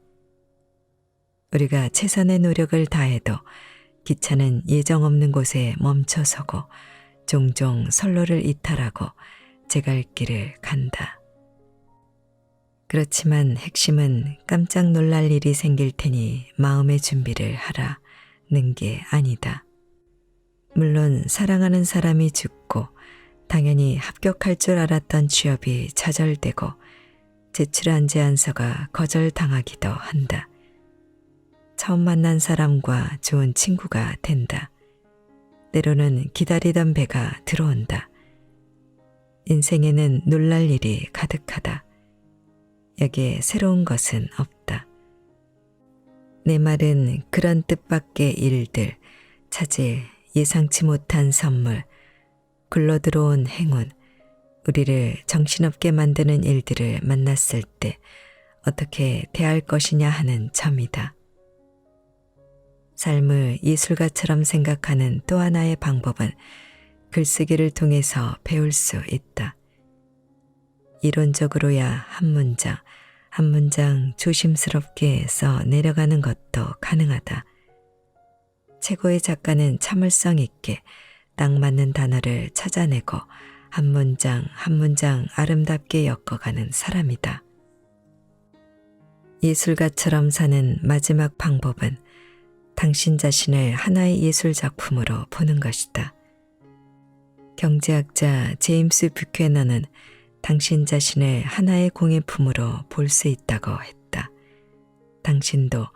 우리가 최선의 노력을 다해도 기차는 예정 없는 곳에 멈춰서고 종종 선로를 이탈하고 제 갈 길을 간다. 그렇지만 핵심은 깜짝 놀랄 일이 생길 테니 마음의 준비를 하라는 게 아니다. 물론 사랑하는 사람이 죽고 당연히 합격할 줄 알았던 취업이 좌절되고 제출한 제안서가 거절당하기도 한다. 처음 만난 사람과 좋은 친구가 된다. 때로는 기다리던 배가 들어온다. 인생에는 놀랄 일이 가득하다. 여기에 새로운 것은 없다. 내 말은 그런 뜻밖의 일들, 차질, 예상치 못한 선물, 굴러들어온 행운, 우리를 정신없게 만드는 일들을 만났을 때 어떻게 대할 것이냐 하는 점이다. 삶을 예술가처럼 생각하는 또 하나의 방법은 글쓰기를 통해서 배울 수 있다. 이론적으로야 한 문장, 한 문장 조심스럽게 써 내려가는 것도 가능하다. 최고의 작가는 참을성 있게 딱 맞는 단어를 찾아내고 한 문장 한 문장 아름답게 엮어가는 사람이다. 예술가처럼 사는 마지막 방법은 당신 자신을 하나의 예술 작품으로 보는 것이다. 경제학자 제임스 뷰캐넌은 당신 자신을 하나의 공예품으로 볼 수 있다고 했다. 당신도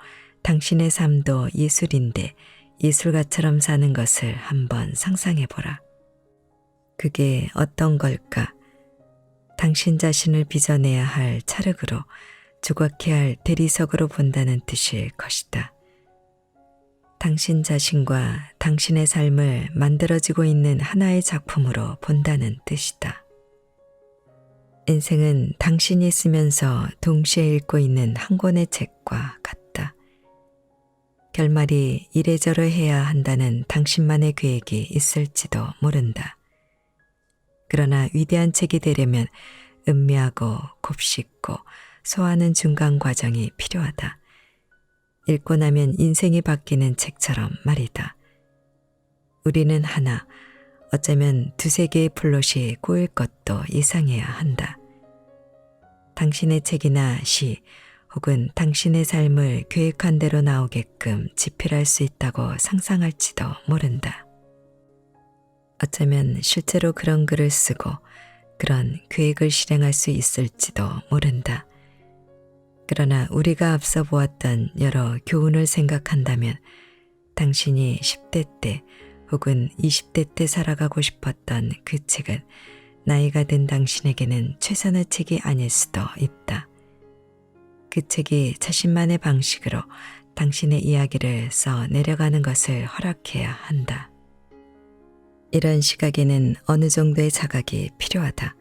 당신의 삶도 예술인데 예술가처럼 사는 것을 한번 상상해 보라. 그게 어떤 걸까? 당신 자신을 빚어내야 할 찰흙으로 조각해야 할 대리석으로 본다는 뜻일 것이다. 당신 자신과 당신의 삶을 만들어지고 있는 하나의 작품으로 본다는 뜻이다. 인생은 당신이 쓰면서 동시에 읽고 있는 한 권의 책과 같다. 결말이 이래저래 해야 한다는 당신만의 계획이 있을지도 모른다. 그러나 위대한 책이 되려면 음미하고 곱씹고 소화하는 중간 과정이 필요하다. 읽고 나면 인생이 바뀌는 책처럼 말이다. 우리는 하나, 어쩌면 두세 개의 플롯이 꼬일 것도 예상해야 한다. 당신의 책이나 시 혹은 당신의 삶을 계획한 대로 나오게끔 집필할 수 있다고 상상할지도 모른다. 어쩌면 실제로 그런 글을 쓰고 그런 계획을 실행할 수 있을지도 모른다. 그러나 우리가 앞서 보았던 여러 교훈을 생각한다면 당신이 10대 때 혹은 20대 때 살아가고 싶었던 그 책은 나이가 든 당신에게는 최선의 책이 아닐 수도 있다. 그 책이 자신만의 방식으로 당신의 이야기를 써 내려가는 것을 허락해야 한다. 이런 시각에는 어느 정도의 자각이 필요하다.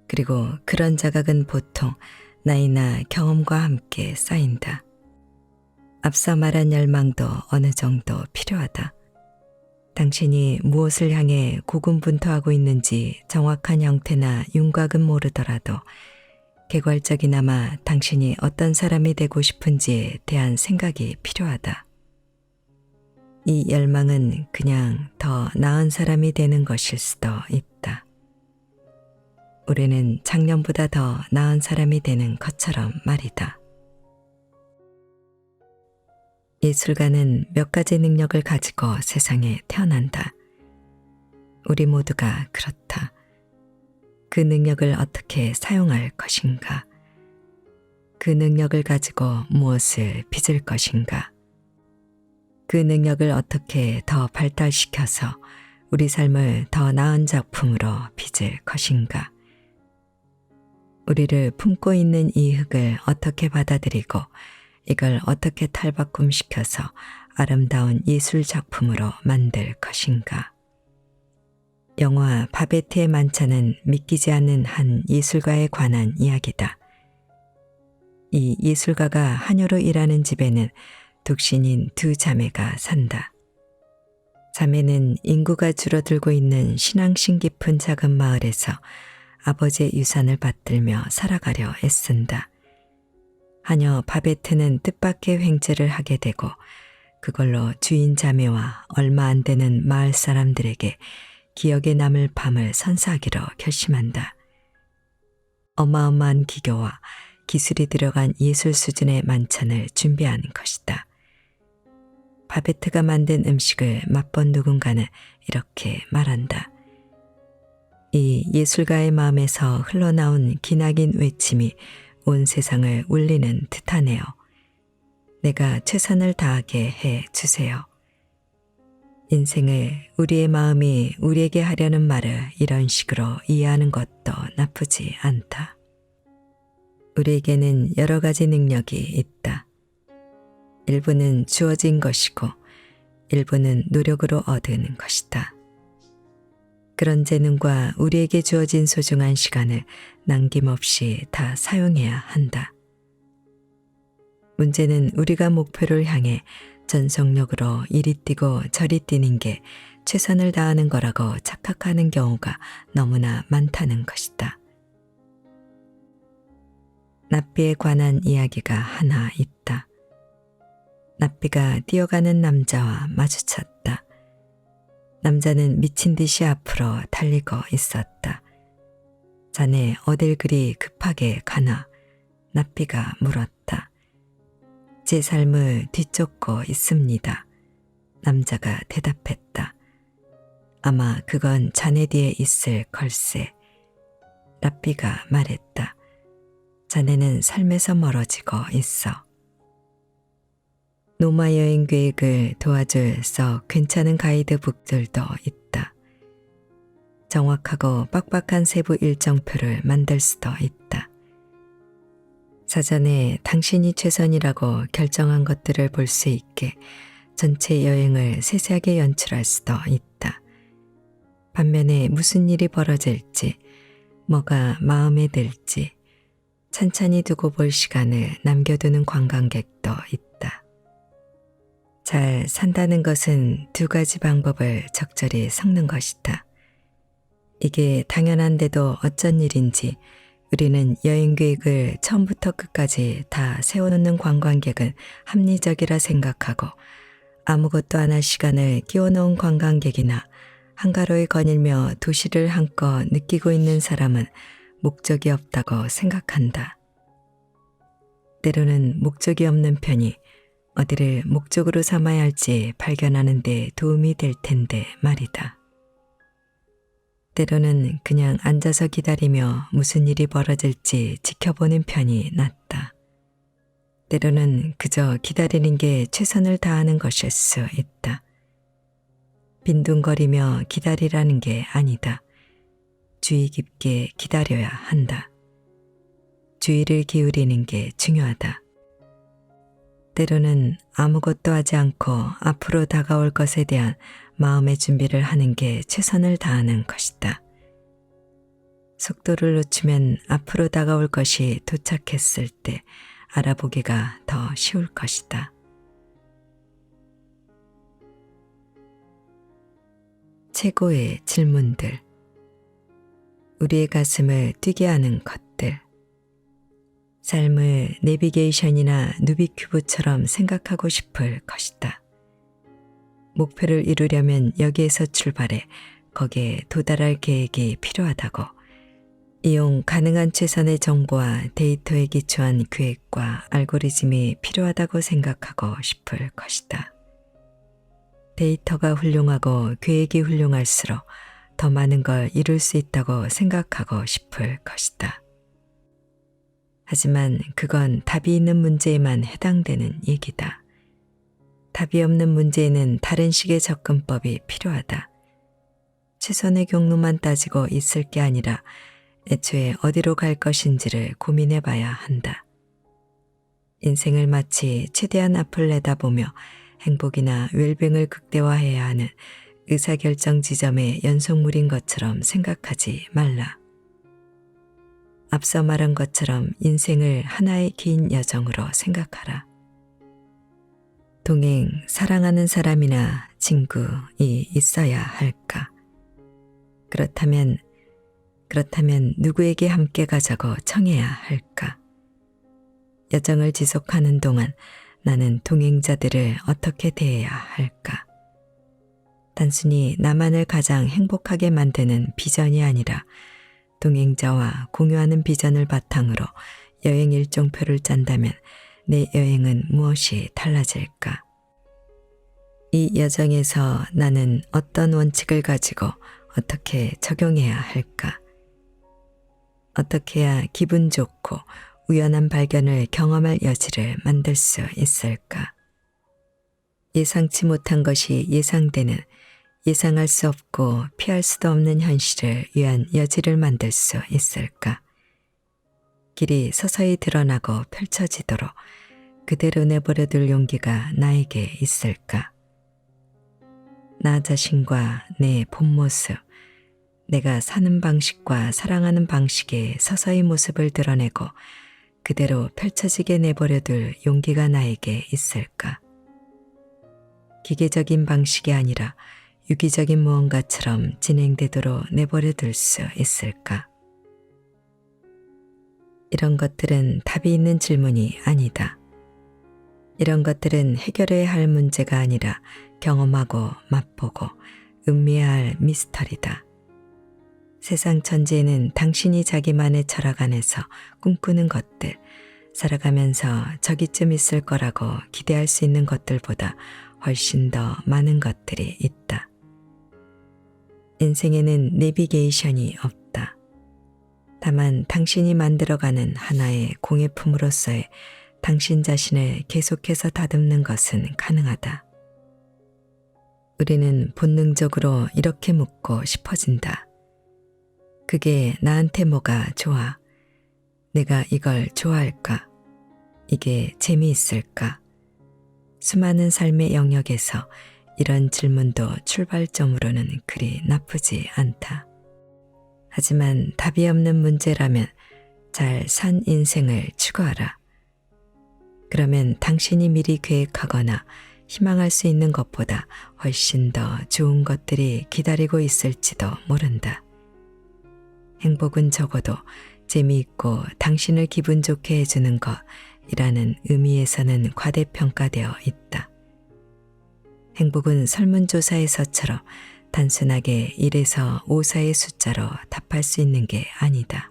그리고 그런 자각은 보통 나이나 경험과 함께 쌓인다. 앞서 말한 열망도 어느 정도 필요하다. 당신이 무엇을 향해 고군분투하고 있는지 정확한 형태나 윤곽은 모르더라도 개괄적이나마 당신이 어떤 사람이 되고 싶은지에 대한 생각이 필요하다. 이 열망은 그냥 더 나은 사람이 되는 것일 수도 있다. 우리는 작년보다 더 나은 사람이 되는 것처럼 말이다. 예술가는 몇 가지 능력을 가지고 세상에 태어난다. 우리 모두가 그렇다. 그 능력을 어떻게 사용할 것인가? 그 능력을 가지고 무엇을 빚을 것인가? 그 능력을 어떻게 더 발달시켜서 우리 삶을 더 나은 작품으로 빚을 것인가? 우리를 품고 있는 이 흙을 어떻게 받아들이고 이걸 어떻게 탈바꿈시켜서 아름다운 예술 작품으로 만들 것인가? 영화 바베트의 만찬은 믿기지 않는 한 예술가에 관한 이야기다. 이 예술가가 한여로 일하는 집에는独신인 두 자매가 산다. 자매는 인구가 줄어들고 있는 신앙심 깊은 작은 마을에서 아버지의 유산을 받들며 살아가려 애쓴다. 하녀 바베트는 뜻밖의 횡재를 하게 되고 그걸로 주인 자매와 얼마 안 되는 마을 사람들에게 기억에 남을 밤을 선사하기로 결심한다. 어마어마한 기교와 기술이 들어간 예술 수준의 만찬을 준비한 것이다. 바베트가 만든 음식을 맛본 누군가는 이렇게 말한다. 이 예술가의 마음에서 흘러나온 기나긴 외침이 온 세상을 울리는 듯하네요. 내가 최선을 다하게 해 주세요. 인생을 우리의 마음이 우리에게 하려는 말을 이런 식으로 이해하는 것도 나쁘지 않다. 우리에게는 여러 가지 능력이 있다. 일부는 주어진 것이고 일부는 노력으로 얻은 것이다. 그런 재능과 우리에게 주어진 소중한 시간을 남김없이 다 사용해야 한다. 문제는 우리가 목표를 향해 전속력으로 이리 뛰고 저리 뛰는 게 최선을 다하는 거라고 착각하는 경우가 너무나 많다는 것이다. 납비에 관한 이야기가 하나 있다. 납비가 뛰어가는 남자와 마주쳤다. 남자는 미친 듯이 앞으로 달리고 있었다. 자네 어딜 그리 급하게 가나? 납비가 물었다. 제 삶을 뒤쫓고 있습니다. 남자가 대답했다. 아마 그건 자네 뒤에 있을 걸세. 납비가 말했다. 자네는 삶에서 멀어지고 있어. 노마 여행 계획을 도와줄 썩 괜찮은 가이드북들도 있다. 정확하고 빡빡한 세부 일정표를 만들 수도 있다. 사전에 당신이 최선이라고 결정한 것들을 볼 수 있게 전체 여행을 세세하게 연출할 수도 있다. 반면에 무슨 일이 벌어질지, 뭐가 마음에 들지, 찬찬히 두고 볼 시간을 남겨두는 관광객도 있다. 잘 산다는 것은 두 가지 방법을 적절히 섞는 것이다. 이게 당연한데도 어쩐 일인지 우리는 여행 계획을 처음부터 끝까지 다 세워놓는 관광객은 합리적이라 생각하고 아무것도 안 할 시간을 끼워놓은 관광객이나 한가로이 거닐며 도시를 한껏 느끼고 있는 사람은 목적이 없다고 생각한다. 때로는 목적이 없는 편이 어디를 목적으로 삼아야 할지 발견하는 데 도움이 될 텐데 말이다. 때로는 그냥 앉아서 기다리며 무슨 일이 벌어질지 지켜보는 편이 낫다. 때로는 그저 기다리는 게 최선을 다하는 것일 수 있다. 빈둥거리며 기다리라는 게 아니다. 주의 깊게 기다려야 한다. 주의를 기울이는 게 중요하다. 때로는 아무것도 하지 않고 앞으로 다가올 것에 대한 마음의 준비를 하는 게 최선을 다하는 것이다. 속도를 놓치면 앞으로 다가올 것이 도착했을 때 알아보기가 더 쉬울 것이다. 최고의 질문들. 우리의 가슴을 뛰게 하는 것들. 삶을 내비게이션이나 누비큐브처럼 생각하고 싶을 것이다. 목표를 이루려면 여기에서 출발해 거기에 도달할 계획이 필요하다고. 이용 가능한 최선의 정보와 데이터에 기초한 계획과 알고리즘이 필요하다고 생각하고 싶을 것이다. 데이터가 훌륭하고 계획이 훌륭할수록 더 많은 걸 이룰 수 있다고 생각하고 싶을 것이다. 하지만 그건 답이 있는 문제에만 해당되는 얘기다. 답이 없는 문제에는 다른 식의 접근법이 필요하다. 최선의 경로만 따지고 있을 게 아니라 애초에 어디로 갈 것인지를 고민해 봐야 한다. 인생을 마치 최대한 앞을 내다보며 행복이나 웰빙을 극대화해야 하는 의사결정 지점의 연속물인 것처럼 생각하지 말라. 앞서 말한 것처럼 인생을 하나의 긴 여정으로 생각하라. 동행, 사랑하는 사람이나 친구이 있어야 할까? 그렇다면 누구에게 함께 가자고 청해야 할까? 여정을 지속하는 동안 나는 동행자들을 어떻게 대해야 할까? 단순히 나만을 가장 행복하게 만드는 비전이 아니라 동행자와 공유하는 비전을 바탕으로 여행 일정표를 짠다면 내 여행은 무엇이 달라질까? 이 여정에서 나는 어떤 원칙을 가지고 어떻게 적용해야 할까? 어떻게 해야 기분 좋고 우연한 발견을 경험할 여지를 만들 수 있을까? 예상치 못한 것이 예상되는, 예상할 수 없고 피할 수도 없는 현실을 위한 여지를 만들 수 있을까? 길이 서서히 드러나고 펼쳐지도록 그대로 내버려둘 용기가 나에게 있을까? 나 자신과 내 본 모습, 내가 사는 방식과 사랑하는 방식의 서서히 모습을 드러내고 그대로 펼쳐지게 내버려둘 용기가 나에게 있을까? 기계적인 방식이 아니라 유기적인 무언가처럼 진행되도록 내버려둘 수 있을까? 이런 것들은 답이 있는 질문이 아니다. 이런 것들은 해결해야 할 문제가 아니라 경험하고 맛보고 음미해야 할 미스터리다. 세상 천지에는 당신이 자기만의 철학 안에서 꿈꾸는 것들, 살아가면서 저기쯤 있을 거라고 기대할 수 있는 것들보다 훨씬 더 많은 것들이 있다. 인생에는 내비게이션이 없다. 다만 당신이 만들어가는 하나의 공예품으로서의 당신 자신을 계속해서 다듬는 것은 가능하다. 우리는 본능적으로 이렇게 묻고 싶어진다. 그게 나한테 뭐가 좋아? 내가 이걸 좋아할까? 이게 재미있을까? 수많은 삶의 영역에서 이런 질문도 출발점으로는 그리 나쁘지 않다. 하지만 답이 없는 문제라면 잘 산 인생을 추구하라. 그러면 당신이 미리 계획하거나 희망할 수 있는 것보다 훨씬 더 좋은 것들이 기다리고 있을지도 모른다. 행복은 적어도 재미있고 당신을 기분 좋게 해주는 것이라는 의미에서는 과대평가되어 있다. 행복은 설문조사에서처럼 단순하게 1에서 5 사이의 숫자로 답할 수 있는 게 아니다.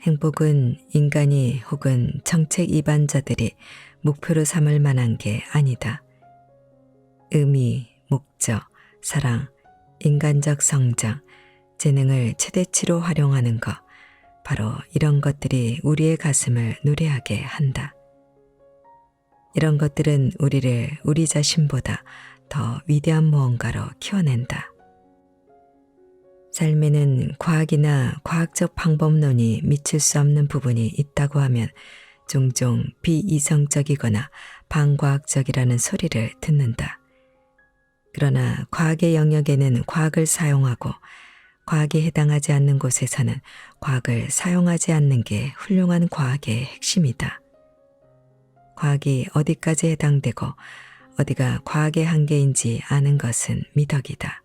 행복은 인간이 혹은 정책 이반자들이 목표로 삼을 만한 게 아니다. 의미, 목적, 사랑, 인간적 성장, 재능을 최대치로 활용하는 것, 바로 이런 것들이 우리의 가슴을 노래하게 한다. 이런 것들은 우리를 우리 자신보다 더 위대한 무언가로 키워낸다. 삶에는 과학이나 과학적 방법론이 미칠 수 없는 부분이 있다고 하면 종종 비이성적이거나 반과학적이라는 소리를 듣는다. 그러나 과학의 영역에는 과학을 사용하고 과학이 해당하지 않는 곳에서는 과학을 사용하지 않는 게 훌륭한 과학의 핵심이다. 과학이 어디까지 해당되고 어디가 과학의 한계인지 아는 것은 미덕이다.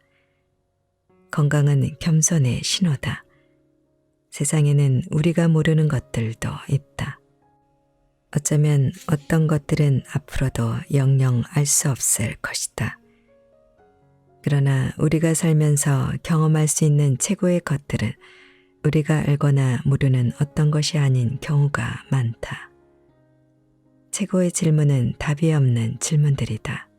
건강은 겸손의 신호다. 세상에는 우리가 모르는 것들도 있다. 어쩌면 어떤 것들은 앞으로도 영영 알 수 없을 것이다. 그러나 우리가 살면서 경험할 수 있는 최고의 것들은 우리가 알거나 모르는 어떤 것이 아닌 경우가 많다. 최고의 질문은 답이 없는 질문들이다.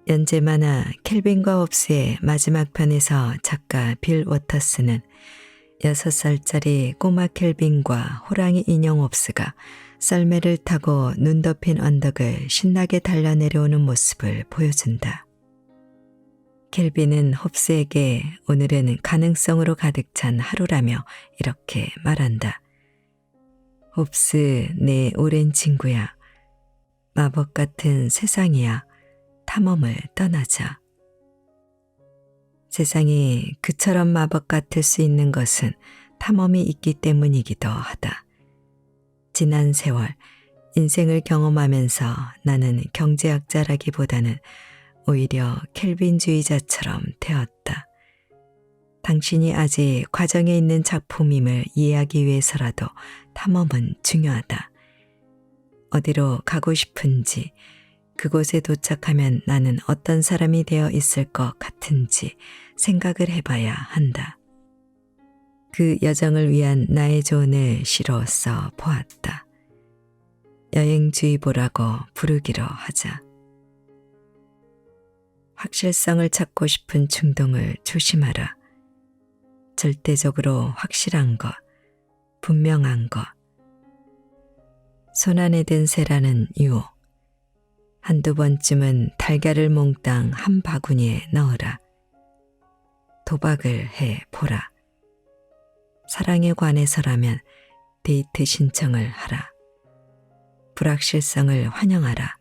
연재 만화 켈빈과 홉스의 마지막 편에서 작가 빌 워터스는 6살짜리 꼬마 켈빈과 호랑이 인형 홉스가 썰매를 타고 눈 덮인 언덕을 신나게 달려 내려오는 모습을 보여준다. 켈빈은 홉스에게 오늘은 가능성으로 가득 찬 하루라며 이렇게 말한다. 홉스, 내 오랜 친구야. 마법 같은 세상이야. 탐험을 떠나자. 세상이 그처럼 마법 같을 수 있는 것은 탐험이 있기 때문이기도 하다. 지난 세월, 인생을 경험하면서 나는 경제학자라기보다는 오히려 켈빈주의자처럼 되었다. 당신이 아직 과정에 있는 작품임을 이해하기 위해서라도 탐험은 중요하다. 어디로 가고 싶은지, 그곳에 도착하면 나는 어떤 사람이 되어 있을 것 같은지 생각을 해봐야 한다. 그 여정을 위한 나의 조언을 시로 써 보았다. 여행주의보라고 부르기로 하자. 확실성을 찾고 싶은 충동을 조심하라. 절대적으로 확실한 것, 분명한 것. 손안에 든 새라는 유혹. 한두 번쯤은 달걀을 몽땅 한 바구니에 넣어라. 도박을 해 보라. 사랑에 관해서라면 데이트 신청을 하라. 불확실성을 환영하라.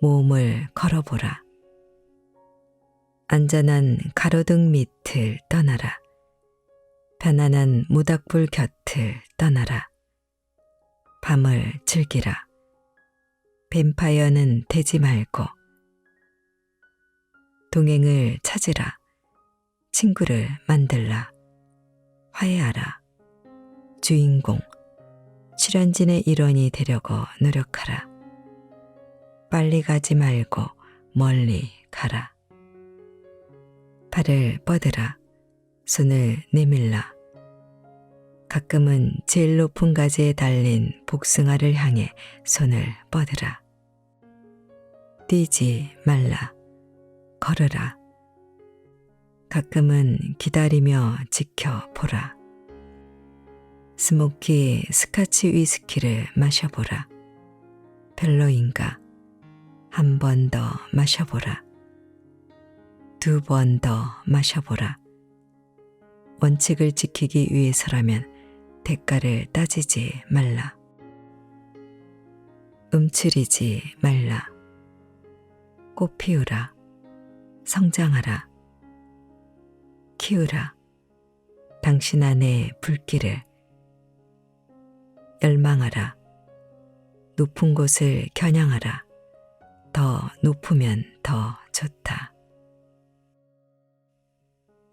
모험을 걸어보라. 안전한 가로등 밑을 떠나라. 편안한 모닥불 곁을 떠나라. 밤을 즐기라. 뱀파이어는 되지 말고. 동행을 찾으라. 친구를 만들라. 화해하라. 주인공, 출연진의 일원이 되려고 노력하라. 빨리 가지 말고 멀리 가라. 팔을 뻗으라. 손을 내밀라. 가끔은 제일 높은 가지에 달린 복숭아를 향해 손을 뻗으라. 뛰지 말라. 걸으라. 가끔은 기다리며 지켜보라. 스모키 스카치 위스키를 마셔보라. 별로인가? 한 번 더 마셔보라. 두 번 더 마셔보라. 원칙을 지키기 위해서라면 대가를 따지지 말라. 움츠리지 말라. 꽃 피우라. 성장하라. 키우라. 당신 안의 불길을. 열망하라. 높은 곳을 겨냥하라. 더 높으면 더 좋다.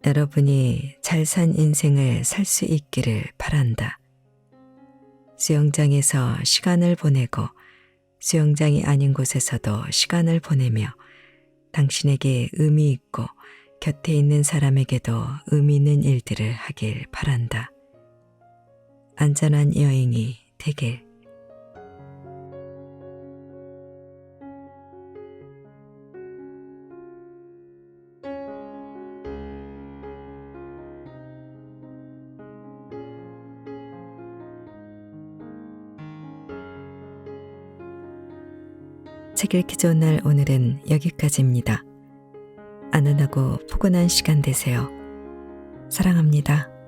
여러분이 잘 산 인생을 살 수 있기를 바란다. 수영장에서 시간을 보내고 수영장이 아닌 곳에서도 시간을 보내며 당신에게 의미 있고 곁에 있는 사람에게도 의미 있는 일들을 하길 바란다. 안전한 여행이 되길. 책 읽기 좋은 날 오늘은 여기까지입니다. 안전하고 포근한 시간 되세요. 사랑합니다.